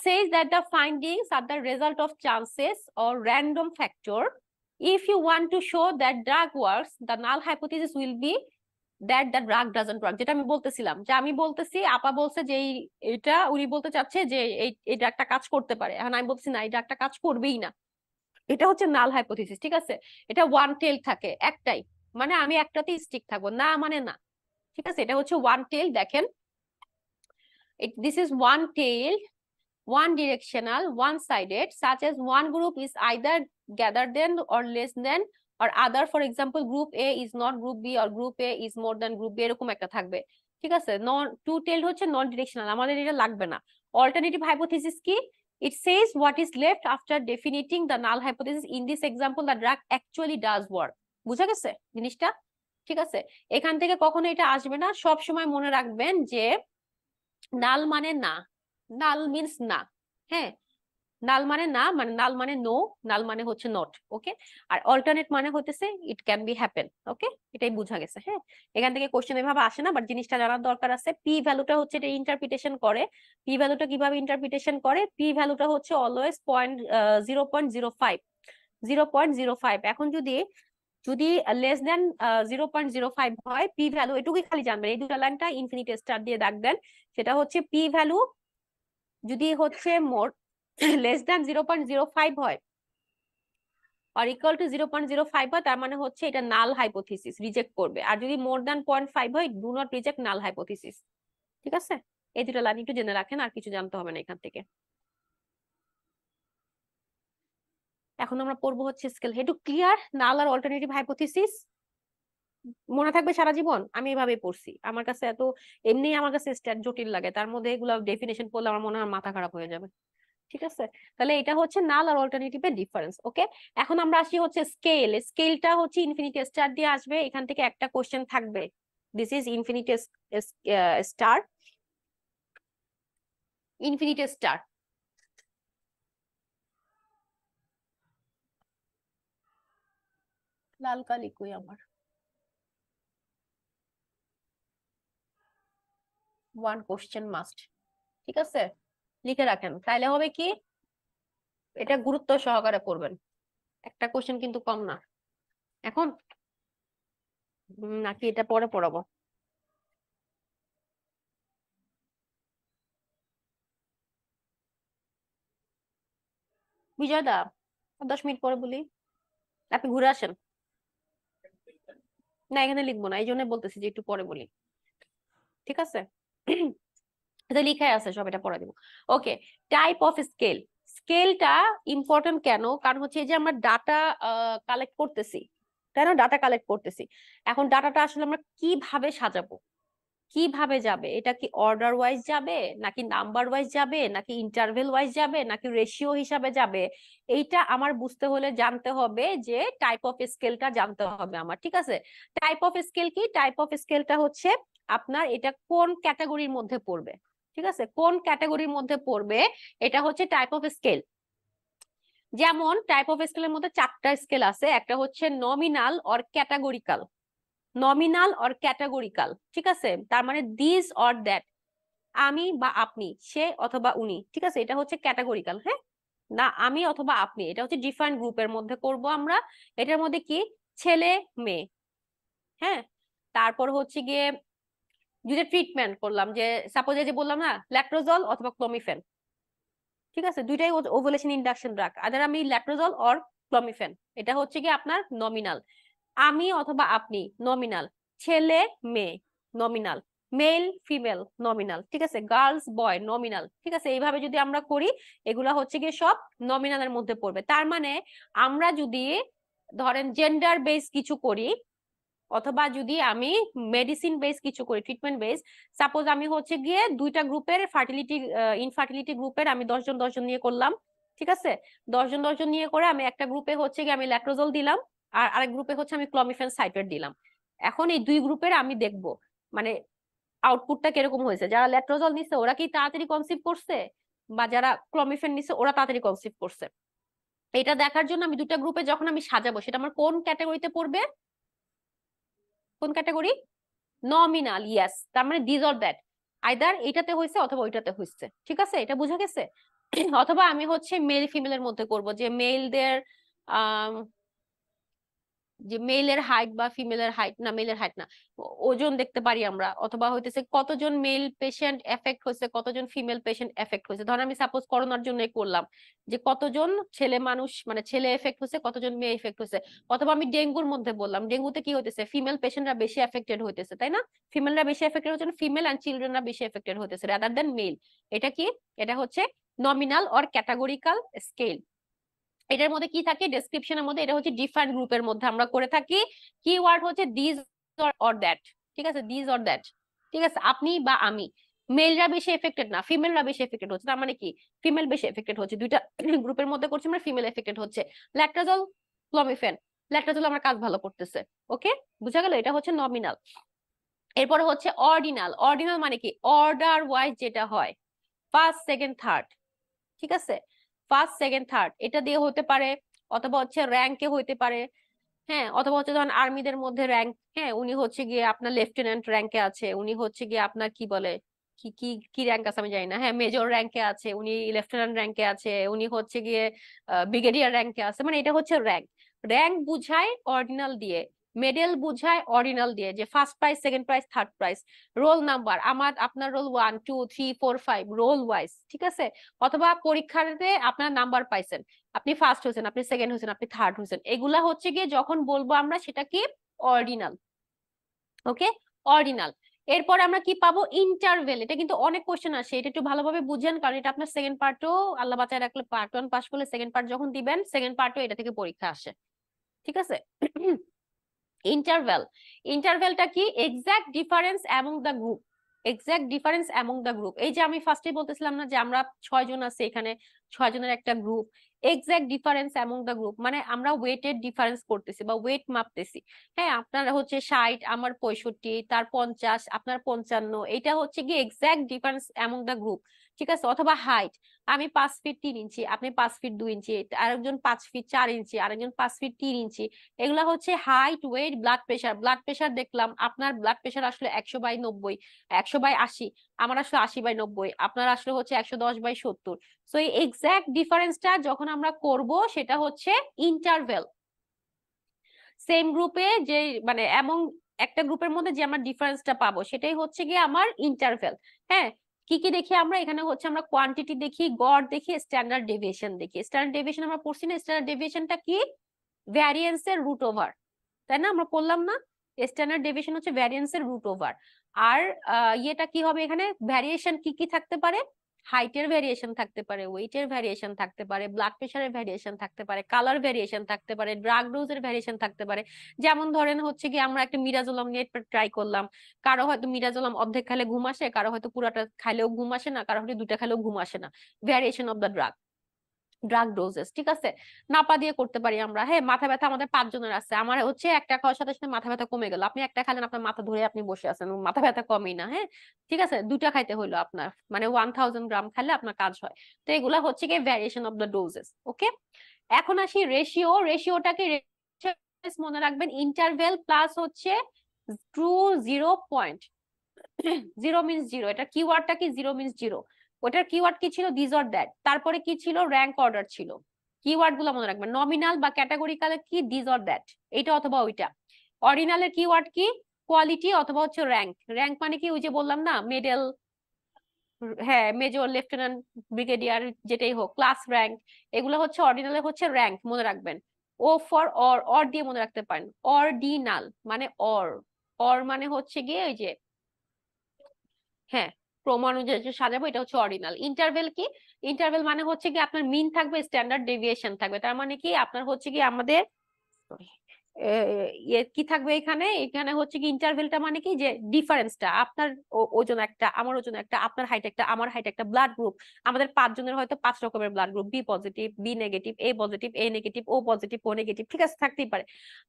A: says that the findings are the result of chances or random factor. If you want to show that drug works, the null hypothesis will be that the drug doesn't work. যেটা আমি বলতেছিলাম, যে আমি বলতেছি, আপা বলছে যে এটা উনি বলতে চাচ্ছে যে এই ড্রাগটা কাজ করতে পারে, এখন আমি বলছি না, এই ড্রাগটা কাজ করবেই না। এটা হচ্ছে নাল হাইপোথিসিস। ঠিক আছে, এটা ওয়ান টেল থাকে, একটাই, মানে আমি একটাতেই স্টিক থাকবো, না মানে না। ঠিক আছে, এটা হচ্ছে ওয়ান টেল। দেখেন, this is one tail, one directional, one sided, such as one group is either greater than or less than or other. For example, group A is not group B or group A is more than group B, এরকম একটা থাকবে। ঠিক আছে, to tell হচ্ছে নন directional, আমাদের এটা লাগবে না। অল্টারনেটিভ হাইপোথিসিস কি? It says what is left after definiting the null hypothesis. In this example, the drug actually does work. বুঝা গেছে জিনিসটা? ঠিক আছে, এখান থেকে কখনো এটা আসবে না। সব সময় মনে রাখবেন যে নাল মানে না, নাল মিন্স না। হ্যাঁ, নাল মানে না, মানে নাল মানে নো, নাল মানে হচ্ছে নট। ওকে, আর অল্টারনেট মানে হতেছে ইট ক্যান বি হ্যাপেন। ওকে, এটাই বোঝা গেছে। হ্যাঁ, এখান থেকে কোশ্চেন এভাবে আসে না, বাট জিনিসটা জানার দরকার আছে। পি ভ্যালুটা হচ্ছে এটা ইন্টারপ্রিটেশন করে। পি ভ্যালুটা কিভাবে ইন্টারপ্রিটেশন করে? পি ভ্যালুটা হচ্ছে অলওয়েজ 0.05, 0.05। এখন যদি লেস দেন 0.05 হয়, পি ভ্যালু, এটুকুই খালি জানবেন, এই দুটো লাইনটা ইনফিনিটি স্টার দিয়ে দাগ দেন। সেটা হচ্ছে পি ভ্যালু যদি হচ্ছে মোর লেস দেন 0.05 হয় আর ইকুয়াল টু 0.05 হয়, তার মানে হচ্ছে এটা নাল হাইপোথিসিস, রিজেক্ট করবে। আর যদি মোর দেন 0.5 হয়, do not reject null hypothesis. ঠিক আছে, এই দুটো লাইন একটু জেনে রাখেন, আর কিছু জানতে হবে না এখান থেকে। এখন আমরা পড়বো হচ্ছে স্কেল। একটু ক্লিয়ার? নাল আর অল্টারনেটিভ হাইপোথিসিস মনে থাকবে সারা জীবন। আমি এভাবে পড়ছি, আমার কাছে এত এমনি আমার কাছে স্ট্যাট জটিল লাগে, তার মধ্যে এগুলো ডেফিনেশন পড়লে আমার মনে হয় মাথা খারাপ হয়ে যাবে। ঠিক আছে, তাহলে এটা হচ্ছে নাল আর অল্টারনেটিভের ডিফারেন্স। ওকে, এখন আমরা আসি হচ্ছে স্কেল। স্কেলটা হচ্ছে ইনফিনিটি স্টার দিয়ে আসবে, এখান থেকে একটা কোশ্চেন থাকবে, this is infinity star, infinity star. লাল কালি কই আমার? One question must. ঠিক আছে, লিখে রাখেন, তাইলে হবে কি এটা গুরুত্ব সহকারে পড়বেন। একটা কোশ্চেন কিন্তু কম না। এখন নাকি এটা পরে পড়াবো? বিজয় দা, 10 মিনিট পরে বলি, আপনি ঘুরে আসেন। না, এখানে লিখবো না, এই জন্য বলতেছি যে একটু পরে বলি। ঠিক আছে, এটা লিখাই আছে সব, এটা পড়া দিব। ওকে, টাইপ অফ স্কেল। স্কেলটা ইম্পর্টেন্ট কেন? কারণ হচ্ছে এই যে আমরা ডাটা কালেক্ট করতেছি, তাই না? ডাটা কালেক্ট করতেছি, এখন ডাটাটা আসলে আমরা কিভাবে সাজাবো, কিভাবে যাবে? এটা কি অর্ডার ওয়াইজ যাবে, নাকি নাম্বার ওয়াইজ যাবে, নাকি ইন্টারভেল ওয়াইজ যাবে, নাকি রেশিও হিসাবে যাবে? এইটা আমার বুঝতে হলে জানতে হবে যে টাইপ অফ স্কেলটা জানতে হবে আমার, ঠিক আছে? টাইপ অফ স্কেল কি? টাইপ অফ স্কেলটা হচ্ছে আপনার এটা কোন ক্যাটাগরির মধ্যে পড়বে, ঠিক আছে? কোন ক্যাটাগরির মধ্যে পড়বে এটা হচ্ছে টাইপ অফ স্কেল। যেমন টাইপ অফ স্কেলের মধ্যে 4টা স্কেল আছে। একটা হচ্ছে nominal or categorical, nominal or categorical, ঠিক আছে? তার মানে দিস অর দ্যাট, আমি বা আপনি, সে অথবা উনি, ঠিক আছে? এটা হচ্ছে ক্যাটাগরিক্যাল। হ্যাঁ, না আমি অথবা আপনি, এটা হচ্ছে ডিফারেন্ট গ্রুপের মধ্যে করব আমরা। এটার মধ্যে কি ছেলে মেয়ে, হ্যাঁ। তারপর হচ্ছে গিয়ে যদি ট্রিটমেন্ট করলাম, যে সাপোজ এই যে বললাম না ল্যাট্রোজল অথবা ক্লোমিফেন, ঠিক আছে? দুইটাই ওভুলেশন ইন্ডাকশন ড্রাগ, আদার আমি ল্যাট্রোজল অর ক্লোমিফেন, এটা হচ্ছে কি আপনার নমিনাল। আমি অথবা আপনি নমিনাল, ছেলে মেয়ে নমিনাল, মেল ফিমেল নমিনাল, ঠিক আছে? গার্লস বয় নমিনাল, ঠিক আছে? এইভাবে যদি আমরা করি এগুলা হচ্ছে গিয়ে সব নমিনালের মধ্যে পড়বে। তার মানে আমরা যদি ধরেন জেন্ডার বেস কিছু করি, অথবা যদি আমি মেডিসিন বেস কিছু করি, ট্রিটমেন্ট বেস, সাপোজ আমি হচ্ছে গিয়ে দুইটা গ্রুপের ফার্টিলিটি ইনফার্টিলিটি গ্রুপের আমি 10 জন নিয়ে করলাম, ঠিক আছে? 10 জন নিয়ে করে আমি একটা গ্রুপে হচ্ছে গিয়ে আমি ল্যাট্রোজল দিলাম, আর আরেক গ্রুপে হচ্ছে আমি ক্লোমিফেন সাইট্রেট দিলাম। এখন এই দুই গ্রুপের আমি দেখব মানে আউটপুটটা কিরকম হয়েছে। যারা ল্যাট্রোজল নিছে ওরা কি তাড়াতাড়ি কনসিভ করছে, বা যারা ক্লোমিফেন নিছে ওরা তাড়াতাড়ি কনসিভ করছে। এটা দেখার জন্য আমি দুটা গ্রুপে যখন আমি সাজাবো সেটা আমার কোন ক্যাটাগরিতে পড়বে? কোন ক্যাটাগরি? Nominal, yes. তার মানে দিস অর দ্যাট, আইদার এটাতে হয়েছে অথবা ওইটাতে হয়েছে, ঠিক আছে? এটা বোঝা গেছে? অথবা আমি হচ্ছে মেল ফিমেলের মধ্যে করব, যে মেলদের যে মেলের হাইট বা ফিমেলের হাইট, না মেলের হাইট না, ওজন দেখতে পারি আমরা, অথবা হইতেছে কতজন মেল পেশেন্ট এফেক্ট হয়েছে, কতজন ফিমেল পেশেন্ট এফেক্ট হয়েছে। ধর আমি সাপোজ করোনার জন্য করলাম যে কতজন ছেলে মানুষ মানে ছেলে এফেক্ট হয়েছে, কতজন মেয়ে এফেক্ট হয়েছে। অথবা আমি ডেঙ্গুর মধ্যে বললাম, ডেঙ্গুতে কি হইতেছে, ফিমেল পেশেন্টরা বেশি এফেক্টেড হইতেছে, তাই না? ফিমেলরা বেশি এফেক্টেড হচ্ছে, ফিমেল এন্ড চিলড্রেনরা বেশি এফেক্টেড হইতেছে রাদার দেন মেল। এটা কি? এটা হচ্ছে নমিনাল অর ক্যাটাগরিক্যাল স্কেল। এটার মধ্যে কি থাকে ডেসক্রিপশনের মধ্যে, এটা হচ্ছে ডিফারেন্ট গ্রুপের মধ্যে আমরা করে থাকি। কিওয়ার্ড হচ্ছে দিস অর দ্যাট, ঠিক আছে? দিস অর দ্যাট, ঠিক আছে? আপনি বা আমি, মেলরা বেশি এফেক্টেড না, ফিমেলরা বেশি এফেক্টেড হচ্ছে। তার মানে কি ফিমেল বেশি এফেক্টেড হচ্ছে, দুইটা গ্রুপের মধ্যে করছি আমরা, ফিমেল এফেক্টেড হচ্ছে। ল্যাট্রাজল ক্লোমিফেন, ল্যাট্রাজল আমার কাজ ভালো করতেছে, ওকে বুঝা গেল? এটা হচ্ছে নমিনাল। এরপরে হচ্ছে অর্ডিনাল। অর্ডিনাল মানে কি অর্ডার ওয়াইজ যেটা হয়, ফার্স্ট সেকেন্ড থার্ড, ঠিক আছে? ফার্স্ট সেকেন্ড থার্ড এটা দিয়ে হতে পারে, অথবা হচ্ছে র্যাঙ্কে হইতে পারে, হ্যাঁ। অথবা হচ্ছে ধরেন আর্মিদের মধ্যে র্যাঙ্ক, হ্যাঁ, উনি হচ্ছে গিয়ে আপনার লেফটেন্যান্ট র্যাঙ্কে আছে, উনি হচ্ছে গিয়ে আপনার কি বলে কি কি কি র্যাঙ্ক আছে আমি জানি না, হ্যাঁ, মেজর র্যাঙ্কে আছে, উনি লেফটেন্যান্ট র্যাঙ্কে আছে, উনি হচ্ছে গিয়ে ব্রিগেডিয়ার র্যাঙ্কে আছে, মানে এটা হচ্ছে র্যাঙ্ক। র্যাঙ্ক বুঝায় অর্ডিনাল দিয়ে, মেডেল বুঝায় অর্ডিনাল দিয়ে, যে first prize, second prize, third prize. Roll number, আমার আপনার রোল 1 2 3 4 5 রোল ওয়াইজ, ঠিক আছে? অথবা পরীক্ষাতে আপনার নাম্বার পাইছেন, আপনি ফার্স্ট হয়েছেন, আপনি সেকেন্ড হয়েছেন, আপনি থার্ড হয়েছেন, এগুলা হচ্ছে গিয়ে যখন বলবো আমরা সেটা কি অর্ডিনাল, ওকে অর্ডিনাল। এরপর আমরা কি পাবো? ইন্টারভেল। এটা কিন্তু অনেক কোশ্চেন আসে, এটা একটু ভালোভাবে বুঝেন, কারণ এটা আপনার সেকেন্ড পার্টও আল্লাহ বাঁচায় রাখলে পার্ট 1 পাস করলে সেকেন্ড পার্ট যখন দিবেন সেকেন্ড পার্টও এটা থেকে পরীক্ষা আসে, ঠিক আছে? ইন্টারভেল, ইন্টারভেলটা কি? Exact difference among the group, exact difference among the group. এই যে আমি ফার্স্টে বলতেছিলাম না যে আমরা 6 জন আছি এখানে, 6 জনের একটা group. Exact difference among the group মানে আমরা ওয়েটের ডিফারেন্স করতেছি বা ওয়েট মাপতেছি, হ্যাঁ। আপনার হচ্ছে 60, আমার 65, তার 50, আপনার 55, এটা হচ্ছে কি exact difference among the group, ঠিক আছে? অথবা হাইট, আমি 5 ফিট 3 ইঞ্চি, আপনি 5 ফিট 2 ইঞ্চি, আরেকজন 5 ফিট 4 ইঞ্চি, আরেকজন 5 ফিট 3 ইঞ্চি। এগুলা হচ্ছে height, weight, blood pressure. Blood pressure দেখলাম আপনার ব্লাড প্রেশার আসলে 100/90, 100/80, আমার আসলে 80/90, আপনার আসলে হচ্ছে 110/70। সো এই এক্সাক্ট ডিফারেন্সটা যখন আমরা করব সেটা হচ্ছে ইন্টারভেল। সেম গ্রুপে যে মানে এমন একটা গ্রুপের মধ্যে যে আমরা ডিফারেন্সটা পাবো সেটাই হচ্ছে গিয়ে আমার ইন্টারভেল, হ্যাঁ। কি কি দেখি আমরা এখানে? হচ্ছে আমরা কোয়ান্টিটি দেখি, গড় দেখি, স্ট্যান্ডার্ড ডেভিয়েশন দেখি। স্ট্যান্ডার্ড ডেভিয়েশন আমরা পড়ছি না? স্ট্যান্ডার্ড ডেভিয়েশনটা কি? ভ্যারিয়েন্সের রুট ওভার, তাই না? আমরা বললাম না স্ট্যান্ডার্ড ডেভিয়েশন হচ্ছে ভ্যারিয়েন্সের রুট ওভার। আর ইয়েটা কি হবে এখানে? ভ্যারিয়েশন কি কি থাকতে পারে? হাইটের ভেরিয়েশন থাকতে পারে, ওয়েটের ভেরিয়েশন থাকতে পারে, ব্লাড প্রেশারের ভেরিয়েশন থাকতে পারে, কালার ভেরিয়েশন থাকতে পারে, ড্রাগ ডোজের ভেরিয়েশন থাকতে পারে। যেমন ধরেন হচ্ছে কি আমরা একটা মিরাজোলাম নিয়ে ট্রাই করলাম, কারো হয়তো মিরাজোলাম অর্ধেক খাইলে ঘুম আসে, কারো হয়তো পুরাটা খাইলেও ঘুম আসে না, কারো হয়তো দুটা খাইলেও ঘুম আসে না। Variation of the drug doses, ঠিক আছে। নাপা দিয়ে করতে পারি আমরা। হ্যাঁ, মাথা ব্যথা আমাদের 5 জনের আছে, আমার হচ্ছে একটা খাওয়ার সাথে সাথে মাথা ব্যথা কমে গেল, আপনি একটা খাইলেন আপনার মাথা ধরে আপনি বসে আছেন, মাথা ব্যথা কমেই না। হ্যাঁ, ঠিক আছে, দুটা খাইতে হইলো আপনার, মানে 1000 গ্রাম খাইলে আপনার কাজ হয়। তো এগুলা হচ্ছে কি ভ্যারিয়েশন অফ দ্য ডোজেস। ওকে, এখন আসি রেশিও। রেশিওটাকে মনে রাখবেন ইন্টারভেল প্লাস হচ্ছে ট্রু 0 পয়েন্ট। 0 মিনস 0, এটা কিওয়ার্ডটা কি? 0 মিনস 0। ওটার কিওয়ার্ড কি ছিল? This or that. তারপরে কি ছিল? র্যাঙ্ক অর্ডার ছিল। কিওয়ার্ড গুলো মনে রাখবেন। নমিনাল বা ক্যাটাগরিক্যাল কি? দিস অর দ্যাট, এটা অথবা ওইটা। অর্ডিনালের কিওয়ার্ড কি? কোয়ালিটি অথবা হচ্ছে র্যাঙ্ক। র্যাঙ্ক মানে কি? ওই যে বললাম না, মেডেল, হ্যাঁ, মেজর, লেফটেন্যান্ট, ব্রিগেডিয়ার, যেটাই হোক, ক্লাস র্যাঙ্ক, এগুলো হচ্ছে অর্ডিনালে হচ্ছে র্যাঙ্ক, মনে রাখবেন। ও ফর অর দিয়ে মনে রাখতে পারেন। অর্ডিনাল মানে অর মানে হচ্ছে গিয়ে ওই যে, হ্যাঁ, ক্রম অনুযায়ী যে সাজাবো, এটা হচ্ছে অর্ডিনাল। ইন্টারভেল কি? ইন্টারভেল মানে হচ্ছে কি আপনার মিন থাকবে, স্ট্যান্ডার্ড ডেভিয়েশন থাকবে। তার মানে কি আপনার হচ্ছে কি আমাদের কি থাকবে এখানে? এখানে হচ্ছে কি ইন্টারভেলটা মানে কি যে ডিফারেন্সটা, আপনার ওজন একটা, আমার ওজন একটা, আপনার হাইট একটা, আমার হাইট একটা, ব্লাড গ্রুপ আমাদের 5 জনের হয়তো 5 রকমের blood group, B positive, B negative, A positive, A negative, O positive, O negative, ঠিক আছে, থাকতেই পারে।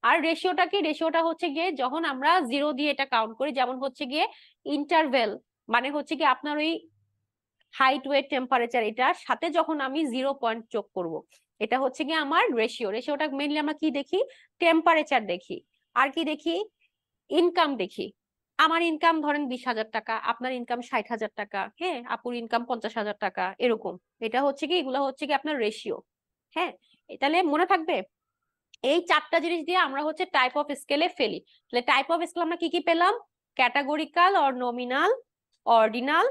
A: আর রেশিওটা কি? রেশিওটা হচ্ছে গিয়ে যখন আমরা 0 দিয়ে এটা কাউন্ট করি, যেমন হচ্ছে গিয়ে ইন্টারভেল মানে হচ্ছে কি আপনার ওই হাইট, ওয়েট, টেম্পারেচার, এটার সাথে যখন আমি 0 পয়েন্ট যোগ করব, এটা হচ্ছে কি আমার রেশিও। রেশিওটা মেইনলি আমরা কি দেখি? টেম্পারেচার দেখি, আর কি দেখি? ইনকাম দেখি। আমার ইনকাম ধরেন 20,000 টাকা, আপনার ইনকাম 60,000 টাকা, হ্যাঁ, আপুর ইনকাম 50,000 টাকা, এরকম। এটা হচ্ছে কি, এগুলো হচ্ছে কি আপনার রেশিও। হ্যাঁ, তাহলে মনে থাকবে এই 4টা জিনিস দিয়ে আমরা হচ্ছে টাইপ অফ স্কেলে ফেলি। তাহলে টাইপ অফ স্কেল আমরা কি কি পেলাম? Categorical or nominal, ordinal,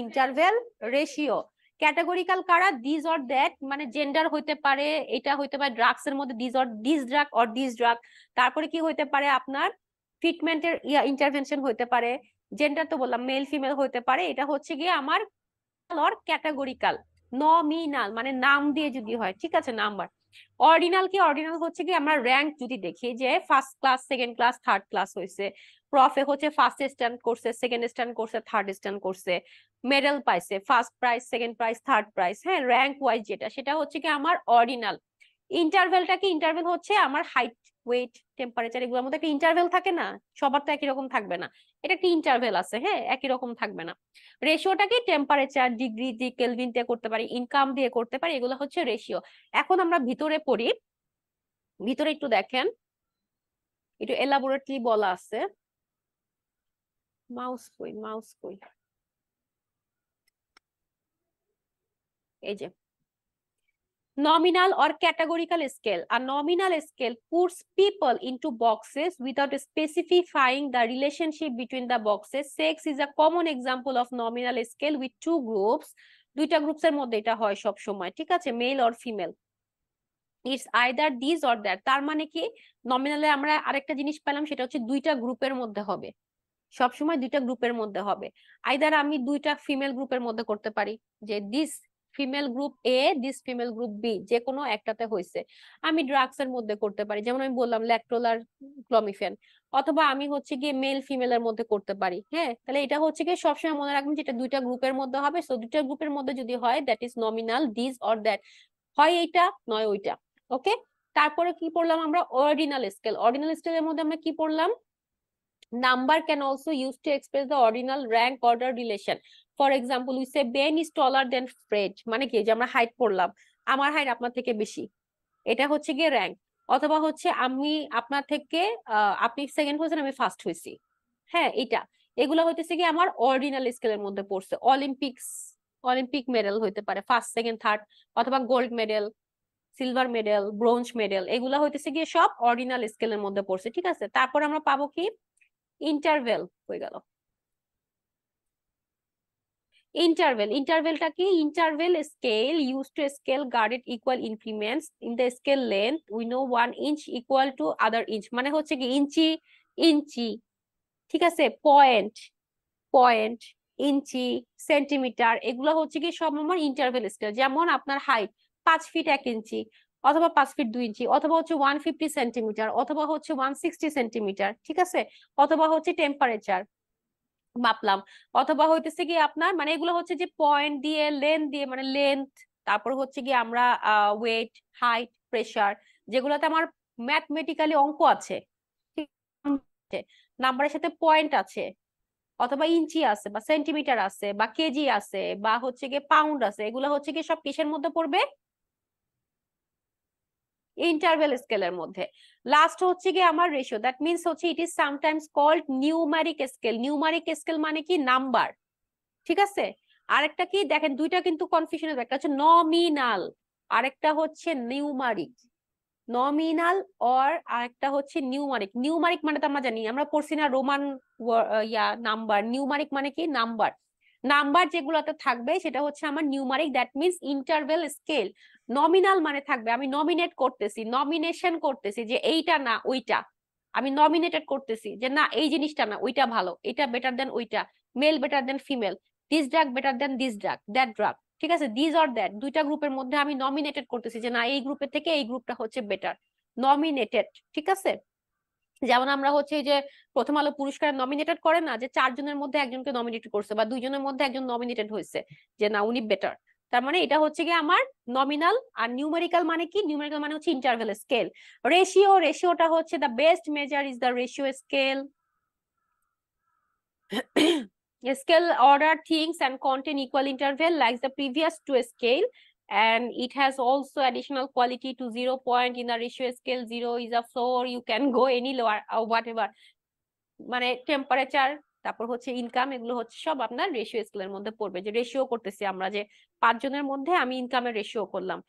A: interval, ratio. Categorical কারা? দিস অর দ্যাট, মানে জেন্ডার হইতে পারে, এটা হইতে পারে ড্রাগস এর মধ্যে this or this drug or this drug. তারপরে কি হইতে পারে আপনার ট্রিটমেন্টের ইন্টারভেনশন হইতে পারে। জেন্ডার তো বললাম মেল ফিমেল হইতে পারে। এটা হচ্ছে গিয়ে আমার অর ক্যাটাগরিক্যাল। নমিনাল মানে নাম দিয়ে যদি হয়, ঠিক আছে, নাম্বার। অর্ডিনাল কি? অর্ডিনাল হচ্ছে কি আমরা র্যাঙ্ক যদি দেখি যে first class, second class, third class হয়েছে, প্রফে হচ্ছে ফার্স্ট স্ট্যান্ড করছে, সেকেন্ড স্ট্যান্ড করছে, থার্ড স্ট্যান্ড করছে, মেডেল পাইছে, first prize, second prize, third prize, হ্যাঁ, র্যাঙ্ক ওয়াইজ যেটা, সেটা হচ্ছে কি আমার অর্ডিনাল। ইন্টারভেলটা কি? ইন্টারভেল হচ্ছে আমার হাইট, ওয়েট, টেম্পারেচার, এগুলোর মধ্যে একটা ইন্টারভেল থাকে না, সবার তো একই রকম থাকবে না, এটা একটা ইন্টারভেল আছে, হ্যাঁ, একই রকম থাকবে না। রেশিওটা কি? টেম্পারেচার, ডিগ্রি দিয়ে, কেলভিন দিয়ে করতে পারি, ইনকাম দিয়ে করতে পারি, এগুলো হচ্ছে রেশিও। এখন আমরা ভিতরে পড়ি, ভিতরে একটু দেখেন, একটু এলাবোরেটলি বলা আছে। মাউস কই, মাউস কই, এই যে nominal or categorical scale. A nominal scale puts people into boxes without specifying the relationship between the boxes. Sex is a common example of nominal scale with 2 groups. দুইটা groups এর মধ্যে এটা হয় সব সময়, ঠিক আছে, male or female. It's either this or that. তার মানে কি নমিনালে আমরা আরেকটা জিনিস পেলাম, সেটা হচ্ছে দুইটা গ্রুপের মধ্যে হবে, সবসময় দুইটা গ্রুপের মধ্যে হবে। আইদার আমি দুইটা ফিমেল গ্রুপের মধ্যে করতে পারি, যে this female group A, this female group B, যে কোনো একটাতে হয়েছে। আমি ড্রাগস এর মধ্যে করতে পারি, যেমন আমি বললাম ল্যাকটোল আর ক্লমিফেন। অথবা আমি হচ্ছে গিয়ে মেল ফিমেলের মধ্যে করতে পারি। হ্যাঁ, তাহলে এটা হচ্ছে গিয়ে সবসময় মনে রাখবেন যেটা দুইটা গ্রুপের মধ্যে হবে। সো দুইটা গ্রুপের মধ্যে যদি হয়, that is nominal, this or that, হয় এইটা নয় ওইটা। ওকে, তারপরে কি পড়লাম আমরা? Ordinal scale. অর্ডিনাল স্কেলের মধ্যে আমরা কি পড়লাম? Number can also used to express the ordinal rank order relation. For example, we say Ben is taller than Fred. মানে কি? যে আমরা হাইট পড়লাম, আমার হাইট আপনার থেকে বেশি, এটা হচ্ছে গিয়ে র্যাঙ্ক। অথবা হচ্ছে আমি আপনার থেকে আপনি সেকেন্ড হয়েছেন, আমি ফার্স্ট হয়েছি, হ্যাঁ, এটা, এগুলো হইতেছে কি আমার অর্ডিনাল স্কেলের মধ্যে পড়ছে। অলিম্পিক মেডেল হইতে পারে ফার্স্ট, সেকেন্ড, থার্ড, অথবা gold medal, silver medal, bronze medal, এগুলো হইতেছে গিয়ে সব অর্ডিনাল স্কেলের মধ্যে পড়ছে, ঠিক আছে। তারপর আমরা পাবো কি? ইন্টারভেল হয়ে গেল। ইন্টারভেলটা কি? Interval scale use to scale guarded equal ইনক্রিমেন্টস in the scale length. We know 1 inch equal to other inch, মানে হচ্ছে কি ইঞ্চি, ইঞ্চি, ঠিক আছে, পয়েন্ট, ইঞ্চি, সেন্টিমিটার, এগুলো হচ্ছে কি সব আমার ইন্টারভেল স্কেল। যেমন আপনার হাইট 5 ফিট 1 ইঞ্চি, অথবা 5 ফিট 2 ইঞ্চি, অথবা হচ্ছে 150 সেন্টিমিটার, অথবা হচ্ছে 160 সেন্টিমিটার, ঠিক আছে, অথবা হচ্ছে টেম্পারেচার মাপলাম, অথবা হইতেছে কি আপনার মানে এগুলো হচ্ছে যে পয়েন্ট দিয়ে লেন্থ দিয়ে মানে লেন্থ, তারপর হচ্ছে কি আমরা ওয়েট, হাইট, প্রেসার, যেগুলোতে আমার ম্যাথমেটিক্যালি অঙ্ক আছে, নাম্বারের সাথে পয়েন্ট আছে, অথবা ইঞ্চি আছে বা সেন্টিমিটার আছে বা কেজি আছে বা হচ্ছে গিয়ে পাউন্ড আছে, এগুলো হচ্ছে কি সব কিসের মধ্যে পড়বে? ইন্টারভেল স্কেলের মধ্যে। লাস্ট হচ্ছে কি আমার রেশিও, দ্যাট মিন্স হচ্ছে it is sometimes called numeric scale. Numeric scale মানে কি নাম্বার, ঠিক আছে। আরেকটা কি দেখেন, দুইটা কিন্তু কনফিউশন, একটা হচ্ছে নমিনাল, আরেকটা হচ্ছে নিউমারিক। নমিনাল অর আরেকটা হচ্ছে নিউমারিক। নিউমারিক মানে তো আমরা জানি, আমরা পড়ছি না রোমান নাম্বার। নিউমারিক মানে কি নাম্বার, নাম্বার যেগুলোতে থাকবে সেটা হচ্ছে আমার numeric, that means interval scale. Nominal মানে থাকবে আমি নমিনেট করতেছি, নমিনেশন করতেছি যে এইটা না ওইটা, আমি নমিনেটেড করতেছি যে না এই জিনিসটা না ওইটা ভালো, এটা বেটার দেন ওইটা, male better than female, this drug better than this drug, that drug, ঠিক আছে, দিস অর দ্যাট, দুইটা গ্রুপের মধ্যে আমি নমিনেটেড করতেছি যে না এই গ্রুপের থেকে এই গ্রুপটা হচ্ছে বেটার, নমিনেটেড, ঠিক আছে। যেমন আমরা হচ্ছে এই যে প্রথম আলো পুরস্কার নমিনেটেড করে না, যে 4 জনের মধ্যে একজনকে নমিনেটেড করছে বা 2 জনের মধ্যে একজন নমিনেটেড হয়েছে যে না উনি বেটার, তার মানে এটা হচ্ছে কি আমার নমিনাল। আর নিউমেরিক্যাল মানে কি? নিউমেরিক্যাল মানে হচ্ছে ইন্টারভেল স্কেল। রেশিও, রেশিওটা হচ্ছে the best measure is the ratio scale. Scale order things and contain equal interval like the previous to a scale, and it has also additional quality to 0 point in the ratio scale. 0 is a floor, you can go any lower or whatever, মানে temperature, তারপর হচ্ছে income, এগুলো হচ্ছে সব আপনার ratio স্কেলের মধ্যে পড়বে। যে রেশিও করতেছি আমরা, যে 5 জনের মধ্যে আমি ইনকামের রেশিও করলাম,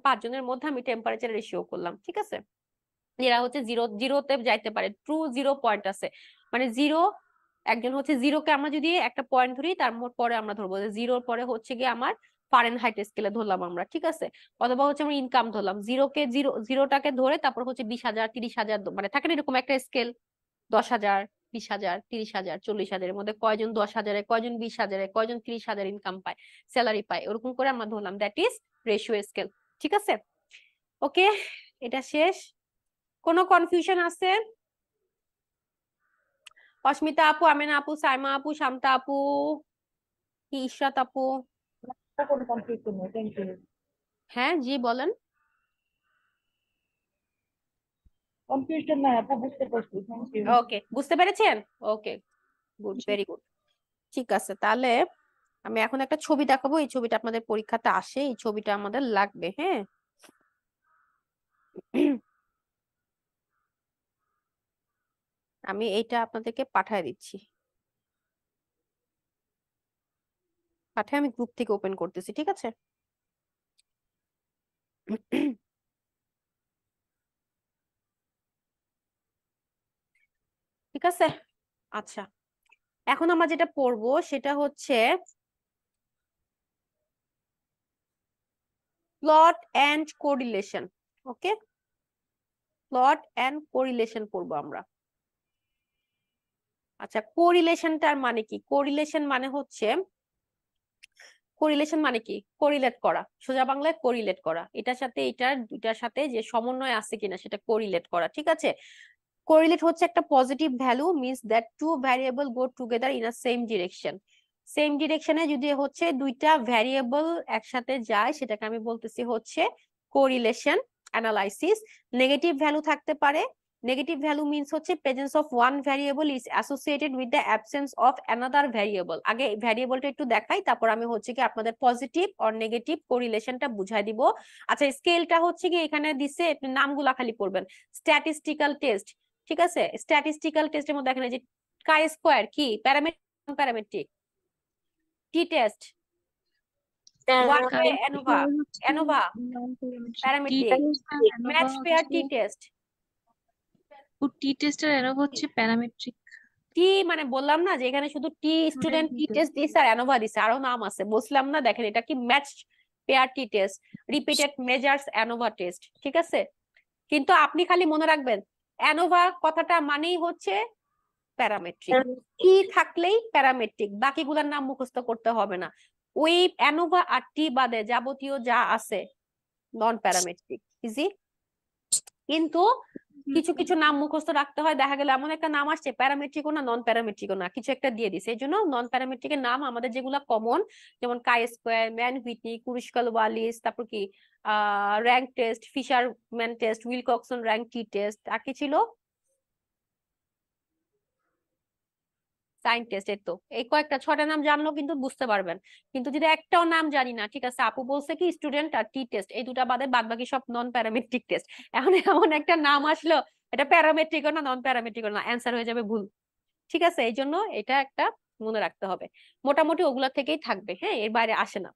A: 5 জনের মধ্যে আমি টেম্পারেচার রেশিও করলাম, ঠিক আছে। এরা হচ্ছে জিরোতে যাইতে পারে, ট্রু 0 পয়েন্ট আছে, মানে জিরো, একজন হচ্ছে জিরোকে আমরা যদি একটা পয়েন্ট ধরি তার পরে আমরা ধরবো যে জিরোর পরে হচ্ছে গিয়ে আমার ফারেনহাইট স্কেলে ধরলাম আমরা, ঠিক আছে। অথবা হচ্ছে আমরা ইনকাম ধরলাম, জিরোটাকে ধরে তারপর হচ্ছে 20,000 30,000, মানে থাকে না এরকম একটা স্কেল, 10,000 20,000 30,000 40,000 এর মধ্যে কয়জন 10,000-এ, কয়জন 20,000-এ, কয়জন 30,000 ইনকাম পায়, স্যালারি পায়, ওরকম করে আমরা ধরলাম, দ্যাট ইজ রেশিও স্কেল, ঠিক আছে। ওকে, এটা শেষ। কোনো কনফিউশন আছে? অস্মিতা আপু, আমেনা আপু, সাইমা আপু, শান্তা আপু, কি ইশরাত আপু?
B: কোনো কনফিউশন নেই, থ্যাংক ইউ।
A: হ্যাঁ জি বলেন।
B: কনফিউশন নাই আপু, বুঝতে পারছি, থ্যাংক ইউ।
A: ওকে, বুঝতে পেরেছেন? ওকে, গুড, ভেরি গুড। ঠিক আছে, তাহলে আমি এখন একটা ছবি দেখাবো, এই ছবিটা আপনাদের পরীক্ষাতে আসে, এই ছবিটা আমাদের লাগবে, হ্যাঁ। আমি এইটা আপনাদেরকে পাঠায় দিচ্ছি, পাঠায় আমি গ্রুপ থেকে ওপেন করতেছি, ঠিক আছে। ঠিক আছে, আচ্ছা, এখন আমরা যেটা পড়বো সেটা হচ্ছে plot and correlation. Okay, plot and correlation পড়বো আমরা। আচ্ছা, কোরিলেশনটার মানে কি? কোরিলেশন মানে হচ্ছে, কোরিলেশন মানে কি? কোরিলেট করা, সোজা বাংলায় কোরিলেট করা, এটার সাথে এটার দুইটার সাথে যে সমন্বয় আছে কিনা সেটা কোরিলেট করা, ঠিক আছে। কোরিলেট হচ্ছে একটা positive value, means that two variable go together in a same direction. Same ডিরেকশনে যদি হচ্ছে দুইটা ভ্যারিয়েবল একসাথে যায় সেটাকে আমি বলতেছি হচ্ছে কোরিলেশন অ্যানালাইসিস। নেগেটিভ ভ্যালু থাকতে পারে, নেগেটিভ ভ্যালু মিন্স হচ্ছে presence of one variable is associated with the absence of another variable. আগে ভ্যারিয়েবলটা একটু দেখাই, তারপর আমি হচ্ছে কি আপনাদের পজিটিভ অর নেগেটিভ কোরিলেশনটা বুঝাই দিব। আচ্ছা, স্কেলটা হচ্ছে কি এখানে দিছে, নামগুলা খালি পড়বেন। স্ট্যাটিস্টিক্যাল টেস্ট, ঠিক আছে। স্ট্যাটিস্টিক্যাল টেস্টের মধ্যে দেখেন যে কাই স্কয়ার কি, parametric, parametric, T test, one way ANOVA, ANOVA parametric, match pair T test.
C: T টেস্টের অ্যানোভা হচ্ছে প্যারামেট্রিক।
A: টি মানে বললাম না যে এখানে শুধু টি স্টুডেন্ট টি টেস্ট দিছে আর অ্যানোভা দিছে, আরো নাম আছে বলছিলাম না। দেখেন এটা কি match pair T test, repeated measures ANOVA test, ঠিক আছে। কিন্তু আপনি খালি মনে রাখবেন অ্যানোভা কথাটা মানেই হচ্ছে প্যারামেট্রিক। টি থাকলেই প্যারামেট্রিক, বাকিগুলোর নাম মুখস্থ করতে হবে না। ওই অ্যানোভা আর টি বাদে যাবতীয় যা আছে নন প্যারামেট্রিক, ইজি। কিন্তু কিছু কিছু নাম মুখস্থ রাখতে হয়, দেখা গেল এমন একটা নাম আসছে প্যারামেট্রিকও না নন প্যারামেট্রিকও না, কিছু একটা দিয়ে দিছে, এই জন্য নন প্যারামেট্রিকের নাম আমাদের যেগুলো কমন, যেমন chi square, Mann Whitney, Kruskal Wallis, তারপর কি rank test, fisherman test, Wilcoxon rank T test, আর কি ছিল, সাইন টেস্ট। এই তো এই কয়েকটা 6টা নাম জানলো কিন্তু বুঝতে পারবেন। কিন্তু যদি একটাও নাম জানি না, ঠিক আছে, আপু বলছে কি স্টুডেন্ট আর টি টেস্ট, এই দুটা বাদে বাদ বাকি সব নন প্যারামেট্রিক টেস্ট। এখন এমন একটা নাম আসলো এটা প্যারামেট্রিক না নন প্যারামেট্রিক না, অ্যান্সার হয়ে যাবে ভুল। ঠিক আছে, এই জন্য এটা একটা মনে রাখতে হবে। মোটামুটি ওগুলা থেকেই থাকবে, হ্যাঁ, এর বাইরে আসে না।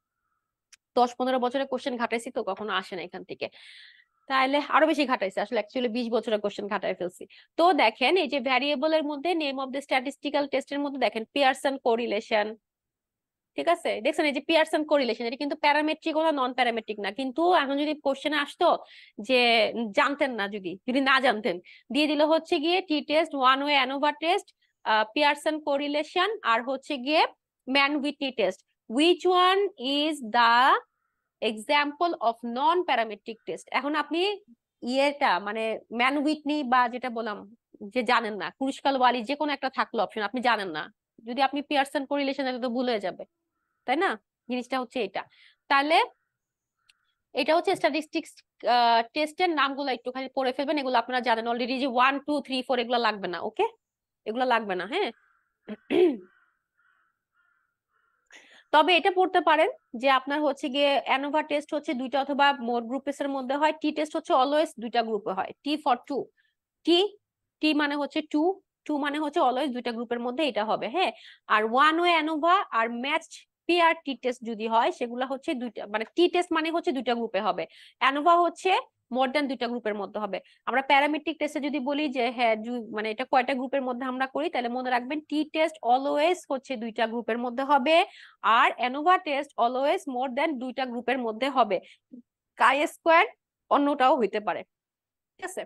A: 10-15 বছরের কোশ্চেন ঘাটাইছি তো, কখনো আসে না এখান থেকে। তাহলে আরো বেশি ঘাটাইছে, আসলে অ্যাকচুয়ালি 20 বছরের কোশ্চেন ঘাটাই ফেলছি। তো দেখেন এই যে ভ্যারিয়েবলের মধ্যে নেম অফ দ্য স্ট্যাটিস্টিক্যাল টেস্টের মধ্যে দেখেন পিয়ারসন কোরিলেশন, ঠিক আছে, দেখছেন এই যে পিয়ারসন কোরিলেশন, এটা কিন্তু প্যারামেট্রিক না নন প্যারামেট্রিক না। কিন্তু এখন যদি কোশ্চেনে আসতো যে জানতেন না, যদি যদি না জানতেন, দিয়ে দিল হচ্ছে গিয়ে T test, one way ANOVA test, Pearson correlation, আর হচ্ছে গিয়ে Mann Whitney test, which one is the example of non parametric test. এখন আপনি ইয়েটা মানে ম্যান হুইটনি বা যেটা বললাম যে জানেন না, কুরিশকাল ওয়ালি, যে কোনো একটা থাকলো অপশন, আপনি জানেন না, যদি আপনি পিয়ারসন কোরিলেশন এটা তো ভুল হয়ে যাবে, তাই না? জিনিসটা হচ্ছে এটা। তাহলে এটা হচ্ছে স্ট্যাটিস্টিক্স টেস্টের নামগুলো একটুখানি পড়ে ফেলবেন, এগুলো আপনারা জানেন অলরেডি, যে 1 2 3 4 এগুলো লাগবে না, ওকে, এগুলো লাগবে না, হ্যাঁ। তবে এটা পড়তে পারেন যে আপনার হচ্ছে গিয়ে অ্যানোভা টেস্ট হচ্ছে 2টা অথবা মোর গ্রুপেস এর মধ্যে হয়, টি টেস্ট হচ্ছে অলওয়েজ 2টা গ্রুপে হয়, টি ফর 2, টি টি মানে হচ্ছে 2 মানে হচ্ছে অলওয়েজ 2টা গ্রুপের মধ্যে এটা হবে, হ্যাঁ। আর ওয়ান ওয়ে অ্যানোভা আর ম্যাচ পিআর টি টেস্ট যদি হয়, সেগুলো হচ্ছে 2টা, মানে টি টেস্ট মানে হচ্ছে 2টা গ্রুপে হবে, অ্যানোভা হচ্ছে মোর দ্যান 2টা গ্রুপের মধ্যে হবে। আমরা প্যারামেট্রিক টেস্টে যদি বলি যে হ্যাঁ মানে এটা কয়টা গ্রুপের মধ্যে আমরা করি, তাহলে মনে রাখবেন টি টেস্ট অলওয়েজ হচ্ছে 2টা গ্রুপের মধ্যে হবে, আর ANOVA test always more than 2টা গ্রুপের মধ্যে হবে। কাই স্কোয়ার অন্যটাও হইতে পারে, ঠিক আছে।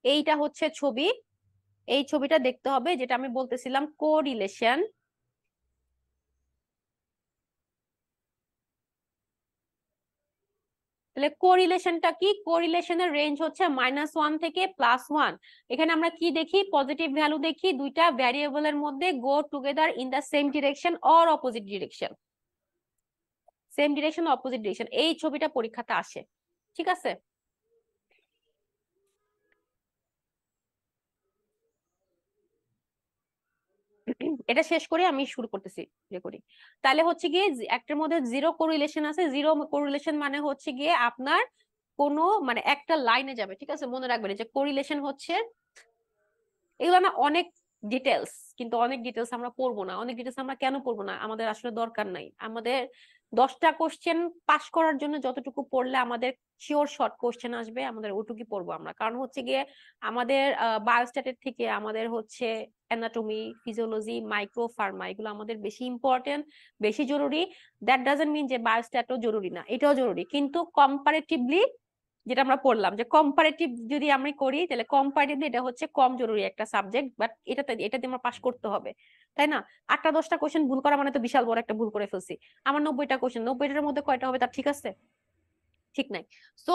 A: এইটা হচ্ছে ছবি, এই ছবিটা দেখতে হবে, যেটা আমি বলতেছিলাম কোরিলেশন। তাহলে কোরিলেশনটা কি? কোরিলেশনের রেঞ্জ হচ্ছে -1 থেকে +1। এখানে আমরা কি দেখি? পজিটিভ ভ্যালু দেখি, দুইটা ভ্যারিয়েবলের মধ্যে go together in the same direction or opposite direction, same direction opposite direction, এই ছবিটা পরীক্ষাতে আসে, ঠিক আছে। এটা শেষ করে আমি শুরু করতেছি রেকর্ডিং। তাহলে হচ্ছে গিয়ে একটার মধ্যে জিরো কোরিলেশন আছে, জিরো কোরিলেশন মানে হচ্ছে গিয়ে আপনার কোনো মানে একটা লাইনে যাবে, ঠিক আছে, মনে রাখবেন যে কোরিলেশন হচ্ছে, এগুলো না অনেক ডিটেলস, কিন্তু অনেক ডিটেলস আমরা পড়বো না। অনেক ডিটেলস আমরা কেন পড়বো না? আমাদের আসলে দরকার নাই। আমাদের 10টা কোশ্চেন পাস করার জন্য যতটুকু পড়লে আমাদের শিওর শর্ট কোশ্চেন আসবে, আমাদের ওটুকুই পড়বো আমরা। কারণ হচ্ছে গিয়ে আমাদের বায়োস্ট্যাটের থেকে আমাদের হচ্ছে অ্যানাটমি, ফিজিওলজি, মাইক্রো ফার্মা, এগুলো আমাদের বেশি ইম্পর্টেন্ট, বেশি জরুরি। দ্যাট ডাজন্ট মিন যে বায়োস্ট্যাটও জরুরি না, এটাও জরুরি, কিন্তু কম্পারেটিভলি যেটা আমরা পড়লাম যে কম্পারেটিভ যদি আমরা করি, তাহলে কম্পারেটিভলি এটা হচ্ছে কম জরুরি একটা সাবজেক্ট, বাট এটাতে আমরা পাস করতে হবে, তাই না? 8টা 10টা কোশ্চেন ভুল করা মানে তো বিশাল বড় একটা ভুল করে ফেলছি। আমার 90টা কোশ্চেন, 90টার মধ্যে কয়টা হবে তার ঠিক আছে? ঠিক নাই। সো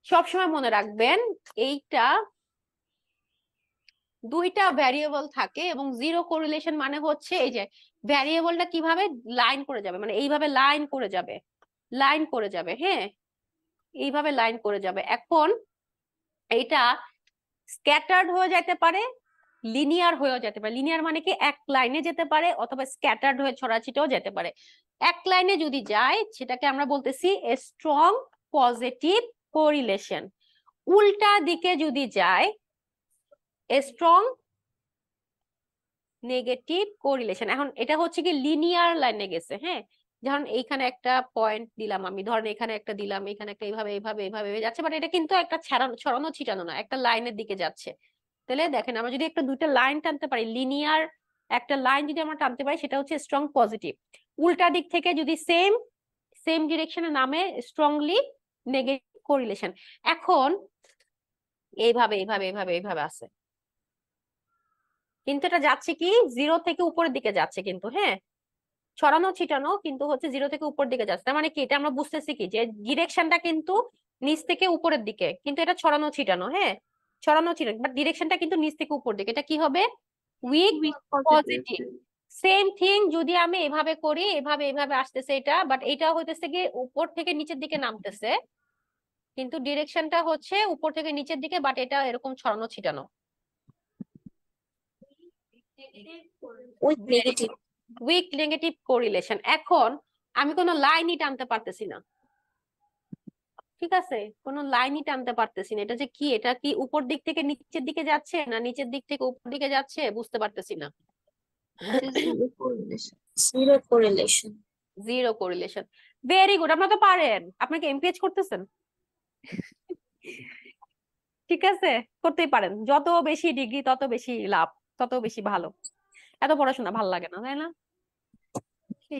A: সবসময় মনে রাখবেন এইটা দুইটা ভ্যারিয়েবল থাকে এবং জিরো কোরিলেশন মানে হচ্ছে এই যে ভ্যারিয়েবলটা কিভাবে লাইন করে যাবে, মানে এইভাবে লাইন করে যাবে, লাইন করে যাবে, হ্যাঁ, এইভাবে লাইন করে যাবে। এখন এটা স্ক্যাটার্ড হয়ে যেতে পারে, লিনিয়ার হয়েও যেতে পারে। লিনিয়ার মানে কি এক লাইনে যেতে পারে, অথবা স্ক্যাটার্ড হয়ে ছড়াছিটেও যেতে পারে। এক লাইনে যদি যায় সেটাকে আমরা বলতেছি স্ট্রং পজিটিভ কোরিলেশন। উল্টা দিকে যদি যায় স্ট্রং নেগেটিভ কোরিলেশন। এখন এটা হচ্ছে কি লিনিয়ার লাইনে গেছে, হ্যাঁ, যেমন এইখানে একটা পয়েন্ট দিলাম আমি, ধরেন এখানে একটা দিলাম, এখানে একটা, এইভাবে এইভাবে এইভাবে যাচ্ছে, বাট এটা কিন্তু একটা ছড়ানো ছিটানো না, একটা লাইনের দিকে যাচ্ছে। তাহলে দেখেন আমরা যদি একটা দুইটা লাইন টানতে পারি, লিনিয়ার একটা লাইন যদি আমরা টানতে পারি, সেটা হচ্ছে স্ট্রং পজিটিভ। উল্টা দিক থেকে যদি সেম ডিরেকশনে নামে, স্ট্রংলি নেগেটিভ কোরিলেশন। এখন এইভাবে এইভাবে এইভাবে এইভাবে আছে, কিন্তু এটা যাচ্ছে কি জিরো থেকে উপরের দিকে যাচ্ছে কিন্তু, হ্যাঁ ছড়ানো ছিটানো, কিন্তু হচ্ছে জিরো থেকে উপর দিকে যাচ্ছে। তার মানে কি, এটা আমরা বুঝতেছি কি যে ডিরেকশনটা কিন্তু নিচ থেকে উপরের দিকে, কিন্তু এটা ছড়ানো ছিটানো, হ্যাঁ ছড়ানো ছিটানো, বাট ডিরেকশনটা কিন্তু নিচ থেকে উপর দিকে। এটা কি হবে? Weak
C: weak
A: positive. Same thing যদি আমি এভাবে করি, এভাবে এভাবে আসতেছে এটা, বাট এটা হইতেছে কি উপর থেকে নিচের দিকে নামতেছে, কিন্তু ডিরেকশনটা হচ্ছে উপর থেকে নিচের দিকে, বাট এটা এরকম ছড়ানো ছিটানো।
E: Weak negative.
A: Weak negative correlation. এখন আমি কোনো লাইনই টানতে পারতেছি না, ঠিক আছে কোনো লাইনই টানতে পারতেছি না। এটা যে কি, এটা কি উপর দিক থেকে নিচের দিকে যাচ্ছে না নিচের দিক থেকে উপর দিকে যাচ্ছে বুঝতে পারতেছি না।
E: Zero correlation. Zero correlation.
A: Zero correlation, very good, আপনারা তো পারেন। আপনাকে এমপিএইচ করতেছেন, ঠিক আছে করতেই পারেন। যত বেশি ডিগ্রি তত বেশি লাভ, তত বেশি ভালো। এত পড়াশোনা ভালো লাগে না, তাই না?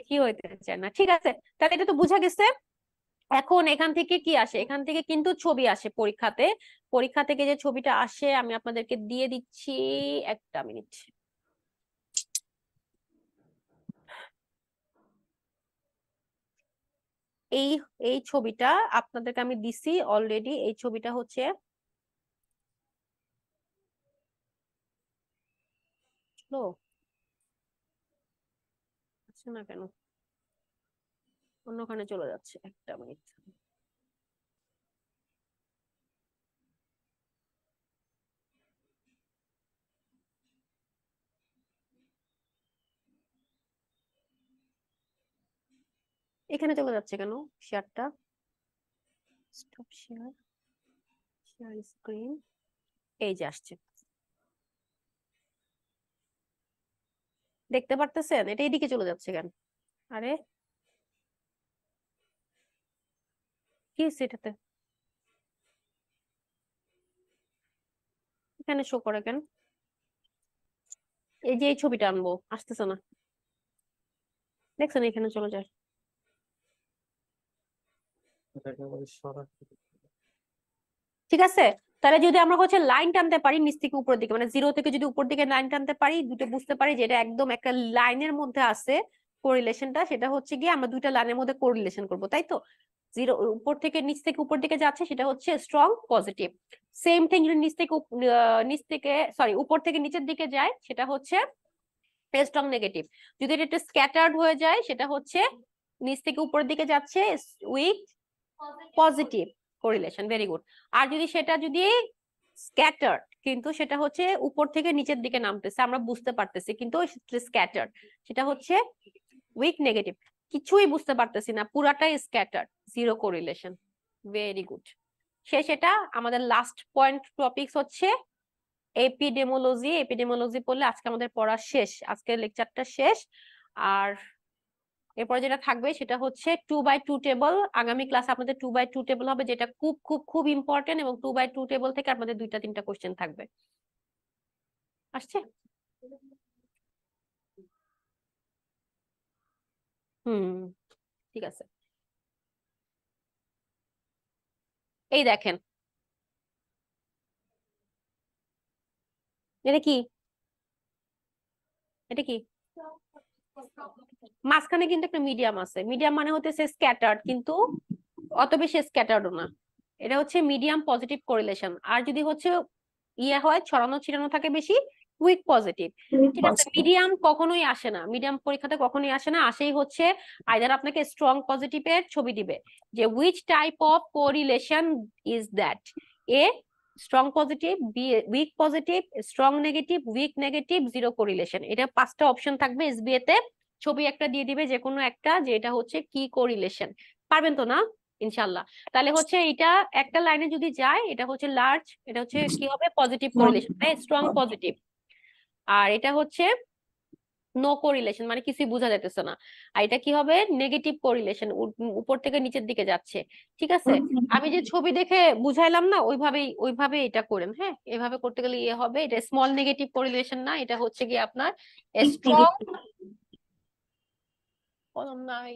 A: কি হইতে চায় না, ঠিক আছে। তাহলে এটা তো বুঝা গেছে। এখন এখান থেকে কি আসে, এখান থেকে কিন্তু ছবি আসে পরীক্ষাতে। পরীক্ষা থেকে যে ছবিটা আসে আমি আপনাদেরকে দিয়ে দিচ্ছি, একটা মিনিট। এই এই ছবিটা আপনাদেরকে আমি দিছি অলরেডি। এই ছবিটা হচ্ছে না কেন অন্যখানে চলে যাচ্ছে, একটা মিনিট। এখানে চলে যাচ্ছে কেন শেয়ারটা? স্টপ শেয়ার, শেয়ার স্ক্রিন, এই যে আসছে, দেখতে পারতেছেন? এটা এইদিকে চলে যাচ্ছে কেন? আরে কি হচ্ছে এটাতে? এখানে শো করে কেন? এই যে এই ছবিটা আনবো, আসতেছে না, দেখছেন এখানে চলে যায়। ঠিক আছে, তাহলে যদি আমরা হচ্ছে লাইন টানতে পারি নিচ থেকে উপরের দিকে, মানে জিরো থেকে যদি উপর দিকে লাইন টানতে পারি, দুটো বুঝতে পারি যে এটা একদম একটা লাইনের মধ্যে আছে কোরিলেশনটা, সেটা হচ্ছে গিয়ে আমরা দুইটা লাইনের মধ্যে কোরিলেশন করব, তাই তো? জিরো উপর থেকে নিচ থেকে উপর দিকে যাচ্ছে, সেটা হচ্ছে স্ট্রং পজিটিভ। সেম থিং যদি নিচ থেকে সরি উপর থেকে নিচের দিকে যায়, সেটা হচ্ছে স্ট্রং নেগেটিভ। যদি এটা একটু স্ক্যাটার্ড হয়ে যায়, সেটা হচ্ছে নিচ থেকে উপরের দিকে যাচ্ছে, weak positive correlation, very good. আর যদি সেটা যদি স্ক্যাটার্ড, কিন্তু সেটা হচ্ছে উপর থেকে নিচের দিকে নামতেছে, আমরা বুঝতে পারতেছি কিন্তু স্ক্যাটার্ড, সেটা হচ্ছে উইক নেগেটিভ। কিছুই বুঝতে পারতেছি না, পুরাটাই scattered, zero correlation, very good. সেটা আমাদের লাস্ট পয়েন্ট টপিকস হচ্ছে এপিডেমোলজি। এপিডেমোলজি পড়লে আজকে আমাদের পড়া শেষ, আজকের লেকচারটা শেষ। আর এরপর যেটা থাকবে সেটা হচ্ছে 2/2 টেবল। আগামী ক্লাসে আপনাদের 2/2 টেবল হবে, যেটা খুব খুব খুব ইম্পর্টেন্ট, এবং 2/2 টেবল থেকে আপনাদের 2-3টা কোশ্চেন থাকবে। আসছে? হুম, ঠিক আছে। এই দেখেন, এটা কি, এটা কি মাঝখানে কিন্তু একটা মিডিয়াম আছে। মিডিয়াম মানে হতেছে স্ক্যাটার্ড, কিন্তু অত বেশি স্ক্যাটার্ডও না। এটা হচ্ছে মিডিয়াম পজিটিভ কোরিলেশন। আর যদি হচ্ছে ইয়ে হয়, ছড়ানো ছিটানো থাকে বেশি, উইক পজিটিভ। ঠিক আছে, মিডিয়াম কখনোই আসে না, মিডিয়াম পরীক্ষাতে কখনোই আসে না। আসেই হচ্ছে আইদার আপনাকে স্ট্রং পজিটিভের ছবি দিবে, যে which type of correlation is that, A strong positive, B weak positive, strong negative, weak negative, zero correlation. এটা 5টা অপশন থাকবে এসবিএ তে। ছবি একটা দিয়ে দিবে যে কোনো একটা, যে এটা হচ্ছে কি কোরিলেশন। পারবেন তো না ইনশাল্লাহ? তাহলে হচ্ছে এটা একটা লাইনে যদি যায়, এটা হচ্ছে লার্জ, এটা হচ্ছে কি হবে পজিটিভ কোরিলেশন, স্ট্রং পজিটিভ। আর এটা হচ্ছে নো কোরিলেশন, মানে কিছুই বোঝা যাইতেছে না। আর এটা কি হবে নেগেটিভ কোরিলেশন, উপর থেকে নিচের দিকে যাচ্ছে। ঠিক আছে, আমি যে ছবি দেখে বুঝাইলাম না, ওইভাবে এটা করেন। হ্যাঁ, এভাবে করতে গেলে ইয়ে হবে, এটা স্মল নেগেটিভ কোরিলেশন না, এটা হচ্ছে কি আপনার স্ট্রং, কলম নাই,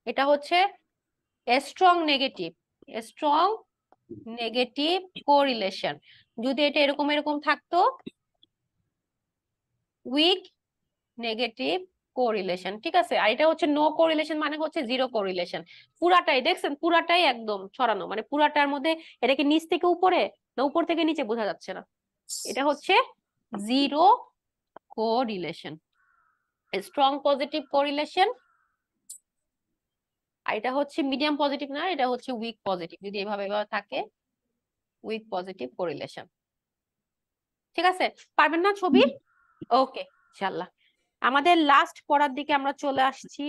A: এটা হচ্ছে strong negative. Strong negative correlation. যদি এটা এরকম এরকম থাকতো উইক নেগেটিভ কোরিলেশন, ঠিক আছে। আর এটা হচ্ছে নো কোরিলেশন মানে হচ্ছে জিরো কোরিলেশন। পুরাটাই দেখছেন, পুরাটাই একদম ছড়ানো, মানে পুরাটার মধ্যে এটাকে নিচ থেকে উপরে না উপর থেকে নিচে বোঝা যাচ্ছে না। এটা হচ্ছে zero correlation, strong positive correlation. আর এটা হচ্ছে মিডিয়াম পজিটিভ না, এটা হচ্ছে উইক পজিটিভ। যদি এভাবে এভাবে থাকে উইক পজিটিভ কোরিলেশন, ঠিক আছে। পারবেন না ছবি? ওকে ইনশাআল্লাহ। আমাদের লাস্ট পড়ার দিকে আমরা চলে আসছি।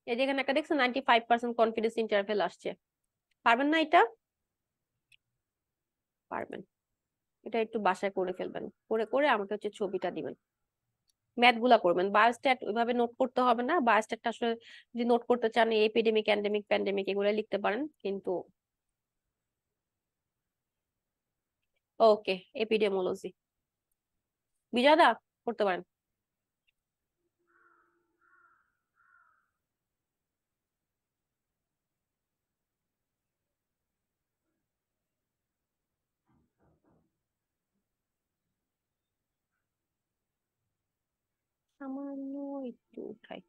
A: এই যে এখানে একটা দেখছেন 95% কনফিডেন্স ইন্টারভ্যাল আসছে। পারবেন না এটা? পারবেন। এটা একটু বাসায় করে ফেলবেন, করে করে আমাকে হচ্ছে ছবিটা দিবেন, ম্যাথ গুলা করবেন। বায়োস্ট্যাট ওইভাবে নোট করতে হবে না। বায়োস্ট্যাটটা আসলে যদি নোট করতে চান এপিডেমিক, এন্ডেমিক, প্যান্ডেমিক এগুলো লিখতে পারেন, কিন্তু ওকে এপিডেমোলজি বিজয়দা করতে পারেন। সামান্য একটু উঠাই।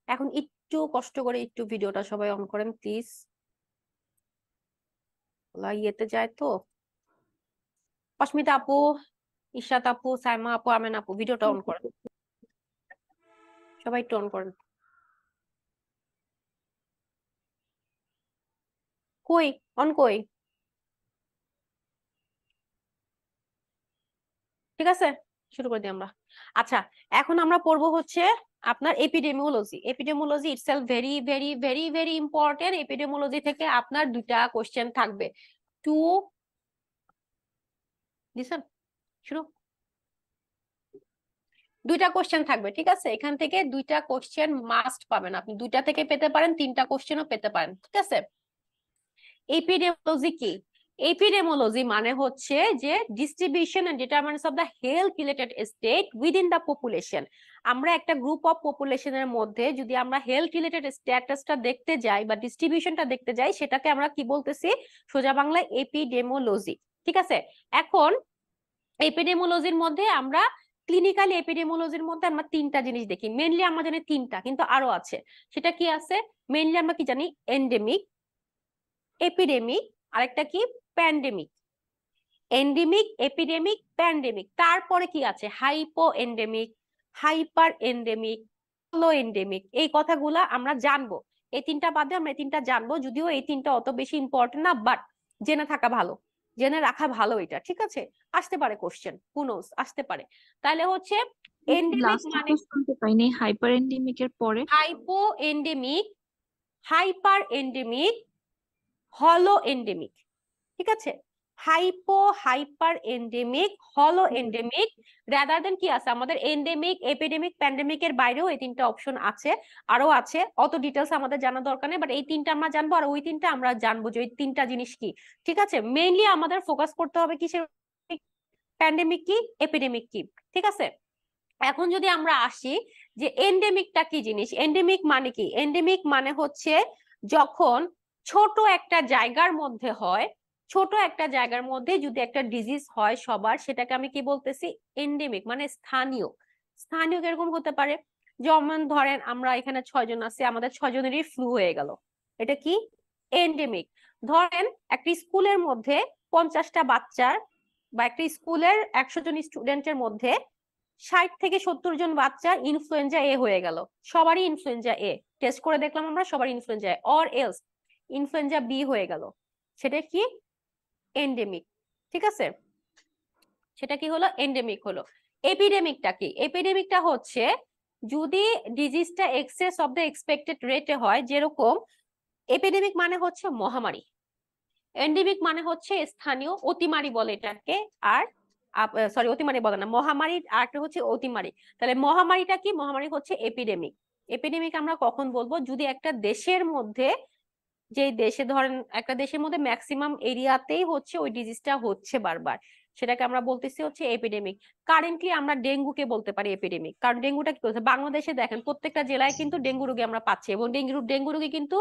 A: এখন একটু কষ্ট করে একটু ভিডিওটা সবাই অন করেন প্লিজ, ইয়েতে যায় তো। অস্মিতা আপু, ইশরাত আপু, সাইমা আপু, আমেন আপু ভিডিওটা অন করেন, সবাই একটু অন করেন। কই অন কই? ঠিক আছে শুরু করে দিই আমরা। আচ্ছা এখন আমরা পড়বো হচ্ছে আপনার epidemiology. Epidemiology itself very very very very important. Epidemiology থেকে আপনার দুইটা কোশ্চেন থাকবে। টু লিসন শুরু, দুইটা কোশ্চেন থাকবে, ঠিক আছে। এখান থেকে দুইটা কোশ্চেন মাস্ট পাবেন আপনি, দুইটা থেকে পেতে পারেন, তিনটা কোশ্চেনও পেতে পারেন, ঠিক আছে। এপিডেমিওলজি কি? এপিডেমিওলজি মানে হচ্ছে যে distribution and determinants of the health related state within the population. আমরা একটা গ্রুপ অফ পপুলেশনের মধ্যে যদি আমরা হেলথ রিলেটেড স্ট্যাটাসটা দেখতে যাই বা ডিস্ট্রিবিউশনটা দেখতে যাই, সেটাকে আমরা কি বলতেছি? সোজা বাংলায় এপিডেমিওলজি, ঠিক আছে। এখন এপিডেমিওলজির মধ্যে আমরা ক্লিনিক্যাল এপিডেমিওলজির মধ্যে আমরা তিনটা জিনিস দেখি, মেইনলি আমরা জানি তিনটা, কিন্তু আরো আছে। সেটা কি আছে? মেইনলি আমরা কি জানি? এন্ডেমিক, এপিডেমিক, আরেকটা কি? প্যান্ডেমিক। Endemic, epidemic, pandemic. তারপরে কি আছে? হাইপো এন্ডেমিক, হাইপার এন্ডেমিক, লো এন্ডেমিক। এই কথাগুলা আমরা জানবো। এই তিনটা বাদে আমরা এই তিনটা জানবো, যদিও এই তিনটা অত বেশি ইম্পর্টেন্ট না, বাট জেনে থাকা ভালো, জেনে রাখা ভালো এটা, ঠিক আছে। আসতে পারে কোশ্চেন, হু নোস, আসতে পারে। তাহলে হচ্ছে এন্ডেমিক
C: লাস্টে
A: মানে
C: তো শুনতে পাইনি হাইপার এন্ডেমিকের পরে।
A: হাইপো এন্ডেমিক, হাইপার এন্ডেমিক, হলো এন্ডেমিক, ঠিক আছে। হাইপো, হাইপার এন্ডেমিক, হলো এন্ডেমিক, রাদার দেন কি আছে আমাদের এন্ডেমিক, এপিডেমিক, প্যান্ডেমিক এর বাইরেও এই তিনটা অপশন আছে, আরো আছে। অত ডিটেলস আমাদের জানা দরকার নেই, বাট এই তিনটা আমরা জানবো, আর ওই তিনটা আমরা জানবো যে ওই তিনটা জিনিস কি, ঠিক আছে। মেইনলি আমাদের ফোকাস করতে হবে কিসের? প্যান্ডেমিক কি, এপিডেমিক কি, ঠিক আছে। এখন যদি আমরা আসি যে এন্ডেমিকটা কি জিনিস, এন্ডেমিক মানে কি? এন্ডেমিক মানে হচ্ছে যখন ছোট একটা জায়গার মধ্যে হয়, ছোট একটা জায়গার মধ্যে যদি একটা ডিজিজ হয় সবার, সেটাকে আমি কি বলতেছি? এন্ডেমিক, মানে স্থানীয়। স্থানীয় কিরকম হতে পারে? যেমন ধরেন আমরা এখানে 6 জন আছি, আমাদের 6 জনেরই ফ্লু হয়ে গেল, এটা কি? এন্ডেমিক। ধরেন একটা স্কুলের মধ্যে 50টা বাচ্চার বা একটা স্কুলের 100 জন স্টুডেন্টের মধ্যে 60 থেকে 70 জন বাচ্চা ইনফ্লুয়েঞ্জা এ হয়ে গেল, সবারই ইনফ্লুয়েঞ্জা এ, টেস্ট করে দেখলাম আমরা সবার influenza A, or else influenza B হয়ে গেল, সেটা কি? এন্ডেমিক। ঠিক আছে, সেটা কি হলো? এন্ডেমিক হলো। এপিডেমিকটা কি? এপিডেমিকটা হচ্ছে যদি ডিজিজটা এক্সেস অফ দ্য এক্সপেক্টেড রেটে হয়, যেরকম এপিডেমিক মানে হচ্ছে মহামারী, এন্ডেমিক মানে হচ্ছে স্থানীয়, অতিমারি বলে এটাকে। আর সরি, অতিমারি বলে না, মহামারী আর একটা হচ্ছে অতিমারি। তাহলে মহামারীটা কি? মহামারী হচ্ছে এপিডেমিক। এপিডেমিক আমরা কখন বলবো? যদি একটা দেশের মধ্যে, যে দেশে ধরেন একটা দেশের মধ্যে ম্যাক্সিমাম এরিয়াতেই হচ্ছে ওই ডিজিজটা হচ্ছে বারবার, সেটাকে আমরা বলতেছি হচ্ছে এপিডেমিক। কারেন্টলি আমরা ডেঙ্গুকে বলতে পারি এপিডেমিক, কারণ ডেঙ্গুটা কি করছে, বাংলাদেশে দেখেন প্রত্যেকটা জেলায় কিন্তু ডেঙ্গু রোগী আমরা পাচ্ছি, এবং ডেঙ্গু রোগী কিন্তু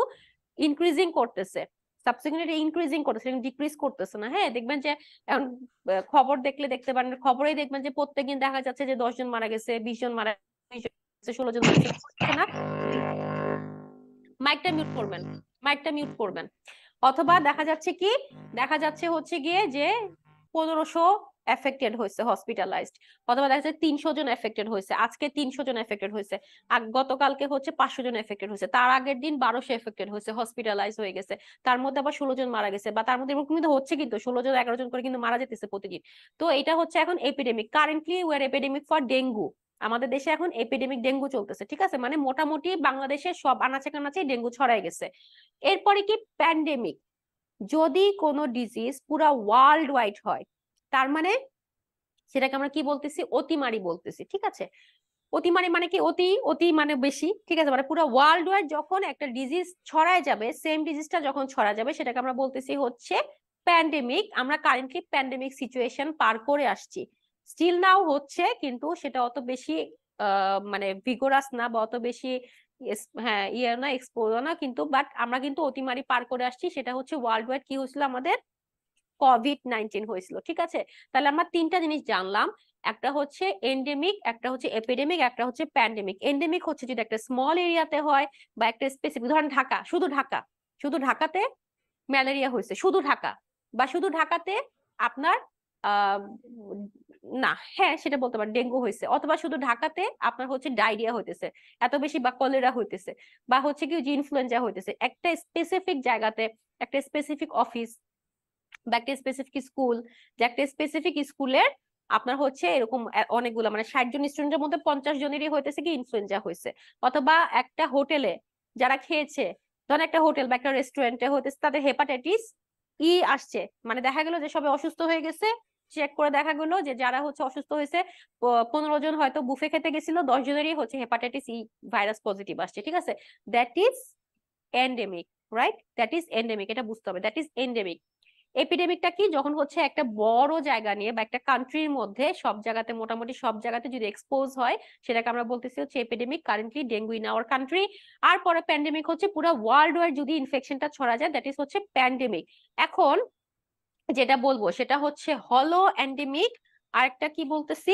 A: ইনক্রিজিং করতেছে, সাবসিকুয়েন্টলি ইনক্রিজিং করতেছে, ডিক্রিজ করতেছে না। হ্যাঁ, দেখবেন যে এখন খবর দেখলে দেখতে পারেন, খবরেই দেখবেন যে প্রত্যেকদিন দেখা যাচ্ছে যে 10 জন মারা গেছে, 20 জন মারা গেছে, 16 জন মারা গেছে না। মাইকটা মিউট করবেন, মাইকটা মিউট করবেন। অথবা দেখা যাচ্ছে কি, দেখা যাচ্ছে হচ্ছে গিয়ে যে 1500 এফেক্টেড হয়েছে, হসপিটালাইজড, অথবা দেখা যাচ্ছে 300 জন এফেক্টেড হয়েছে, আজকে 300 জন এফেক্টেড হয়েছে, গতকালকে হচ্ছে 500 জন এফেক্টেড হয়েছে, তার আগের দিন 1200 এফেক্টেড হয়েছে, হসপিটালাইজ হয়ে গেছে, তার মধ্যে আবার 16 জন মারা গেছে, বা তার মধ্যে এরকম কিন্তু হচ্ছে, কিন্তু 16 জন 11 জন করে কিন্তু মারা যেতেছে প্রতিদিন। তো এটা হচ্ছে এখন epidemic. Currently we are epidemic for dengue. আমাদের দেশে এখন এপিডেমিক ডেঙ্গু চলতেছে, ঠিক আছে, মানে মোটামুটি বাংলাদেশের সব আনাচে কানাচে ডেঙ্গু ছড়াই গেছে। এরপরে কি? প্যান্ডেমিক। যদি কোনো ডিজিজ পুরা ওয়ার্ল্ড ওয়াইড হয়, তার মানে সেটাকে আমরা কি বলতেছি? অতিমারি বলতেছি, ঠিক আছে। অতিমারি মানে কি? অতি মানে বেশি, ঠিক আছে, মানে পুরো ওয়ার্ল্ড ওয়াইড যখন একটা ডিজিজ ছড়ায় যাবে, সেম ডিজিজটা যখন ছড়া যাবে, সেটাকে আমরা বলতেছি হচ্ছে প্যান্ডেমিক। আমরা কারেন্টলি প্যান্ডেমিক সিচুয়েশন পার করে আসছি, স্টিল নাও হচ্ছে, কিন্তু সেটা অত বেশি মানে ভিগোরাস না, বা অত বেশি হ্যাঁ ইয়ে না, এক্সপোজ না, কিন্তু বাট আমরা কিন্তু অতিমারি পার করে আসছি। সেটা হচ্ছে ওয়ার্ল্ড ওয়াইড কি হয়েছিল? আমাদের কোভিড-19 হয়েছিল, ঠিক আছে। তাহলে আমরা তিনটা জিনিস জানলাম, একটা হচ্ছে এন্ডেমিক, একটা হচ্ছে এপিডেমিক, একটা হচ্ছে প্যান্ডেমিক। এন্ডেমিক হচ্ছে যদি একটা স্মল এরিয়াতে হয়, বা একটা স্পেসিফিক, ধরেন ঢাকা, শুধু ঢাকাতে ম্যালেরিয়া হয়েছে, শুধু ঢাকা, বা শুধু ঢাকাতে আপনার আহ না, হ্যাঁ সেটা বলতে পারেন ডেঙ্গু হয়েছে, অথবা শুধু ঢাকাতে আপনার হচ্ছে ডায়রিয়া হইতেছে এত বেশি, বা কলেরা হইতেছে, বা হচ্ছে কি যে ইনফ্লুয়েঞ্জা হইতেছে একটা স্পেসিফিক জায়গাতে, একটা স্পেসিফিক অফিস, বা একটা স্পেসিফিক স্কুল, যে একটা স্পেসিফিক স্কুলের আপনার হচ্ছে এরকম অনেকগুলো, মানে 60 জন স্টুডেন্টের মধ্যে 50 জনেরই হইতেছে কি ইনফ্লুয়েঞ্জা হয়েছে। অথবা একটা হোটেলে যারা খেয়েছে, ধরেন একটা হোটেল বা একটা রেস্টুরেন্টে হইতেছে তাদের হেপাটাইটিস ই আসছে, মানে দেখা গেল যে সবাই অসুস্থ হয়ে গেছে, চেক করে দেখা গেলো যে যারা হচ্ছে অসুস্থ হয়েছে 15 জন হয়তো বুফে খেতে গেছিল, 10 জনেরই হচ্ছে হেপাটাইটিস ই ভাইরাস পজিটিভ আসছে, ঠিক আছে। That is endemic, right? That is endemic, এটা বুঝতে হবে, দ্যাট ইজ এন্ডেমিক। এপিডেমিকটা কি? যখন হচ্ছে একটা বড় জায়গা নিয়ে বা একটা কান্ট্রির মধ্যে সব জায়গাতে, মোটামুটি সব জায়গাতে যদি এক্সপোজ হয়, সেটাকে আমরা বলতেছি হচ্ছে epidemic. Currently dengue in our country. আর পরে প্যান্ডেমিক হচ্ছে পুরো ওয়ার্ল্ড ওয়াইড যদি ইনফেকশনটা ছড়া যায়, দ্যাট ইজ হচ্ছে প্যান্ডেমিক। এখন যেটা বলবো সেটা হচ্ছে হলো এন্ডেমিক, আর একটা কি বলতেছি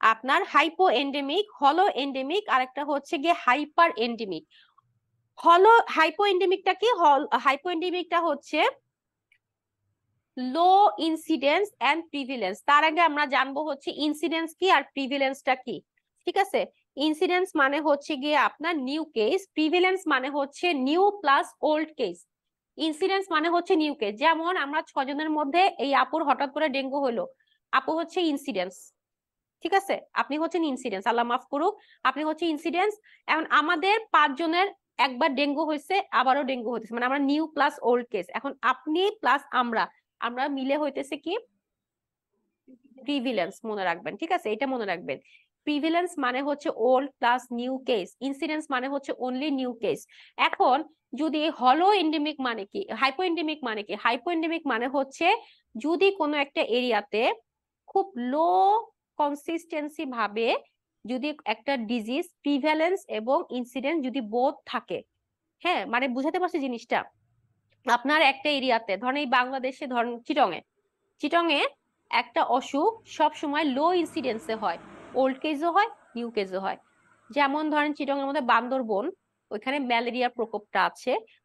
A: আপনার হাইপো এন্ডেমিক, হলো এন্ডেমিক, আর একটা হচ্ছে গিয়ে হাইপার এন্ডেমিক। হলো হাইপো এন্ডেমিকটা কি? হাইপো এন্ডেমিকটা হচ্ছে লো ইনসিডেন্স এন্ড প্রিভিলেন্স। তার আগে আমরা জানবো হচ্ছে ইনসিডেন্স কি আর প্রিভিলেন্সটা কি, ঠিক আছে। ইনসিডেন্স মানে হচ্ছে গিয়ে আপনার নিউ কেস, প্রিভিলেন্স মানে হচ্ছে new plus old case. Incidence মানে হচ্ছে নিউ কেস, যেমন আমরা 6 জনের মধ্যে এই আপুর হঠাৎ করে ডেঙ্গু হলো, আপু হচ্ছে ইনসিডেন্স, ঠিক আছে, আপনি হচ্ছেন ইনসিডেন্স, আল্লাহ মাফ করুক, আপনি হচ্ছে ইনসিডেন্স। এখন আমাদের 5 জনের একবার ডেঙ্গু হয়েছে, আবারও ডেঙ্গু হতেছে, মানে আমরা নিউ প্লাস ওল্ড কেস। এখন আপনি প্লাস আমরা মিলে হইতেছে কি প্রিভিলেন্স, মনে রাখবেন, ঠিক আছে, এটা মনে রাখবেন। প্রিভিলেন্স মানে হচ্ছে old plus new case, incidence মানে হচ্ছে অনলি নিউ কেস। এখন যদি হলো এন্ডেমিক মানে কি, হাইপো এন্ডেমিক মানে কি? হাইপো এন্ডেমিক মানে হচ্ছে যদি কোনো একটা এরিয়াতে খুব লো কনসিস্টেন্সি ভাবে যদি একটা ডিজিজ প্রিভ্যালেন্স এবং ইনসিডেন্স যদি বোথ থাকে, হ্যাঁ মানে বুঝাতে পারছি জিনিসটা। আপনার একটা এরিয়াতে ধরেন এই বাংলাদেশে ধরেন চিটংয়ে একটা অসুখ সব সময় লো ইনসিডেন্সে হয়, ওল্ড কেসও হয়, নিউ কেসও হয়। যেমন ধরেন চিটং এর মধ্যে বান্দরবন, ওইখানে ম্যালেরিয়ার প্রকোপটা আছে,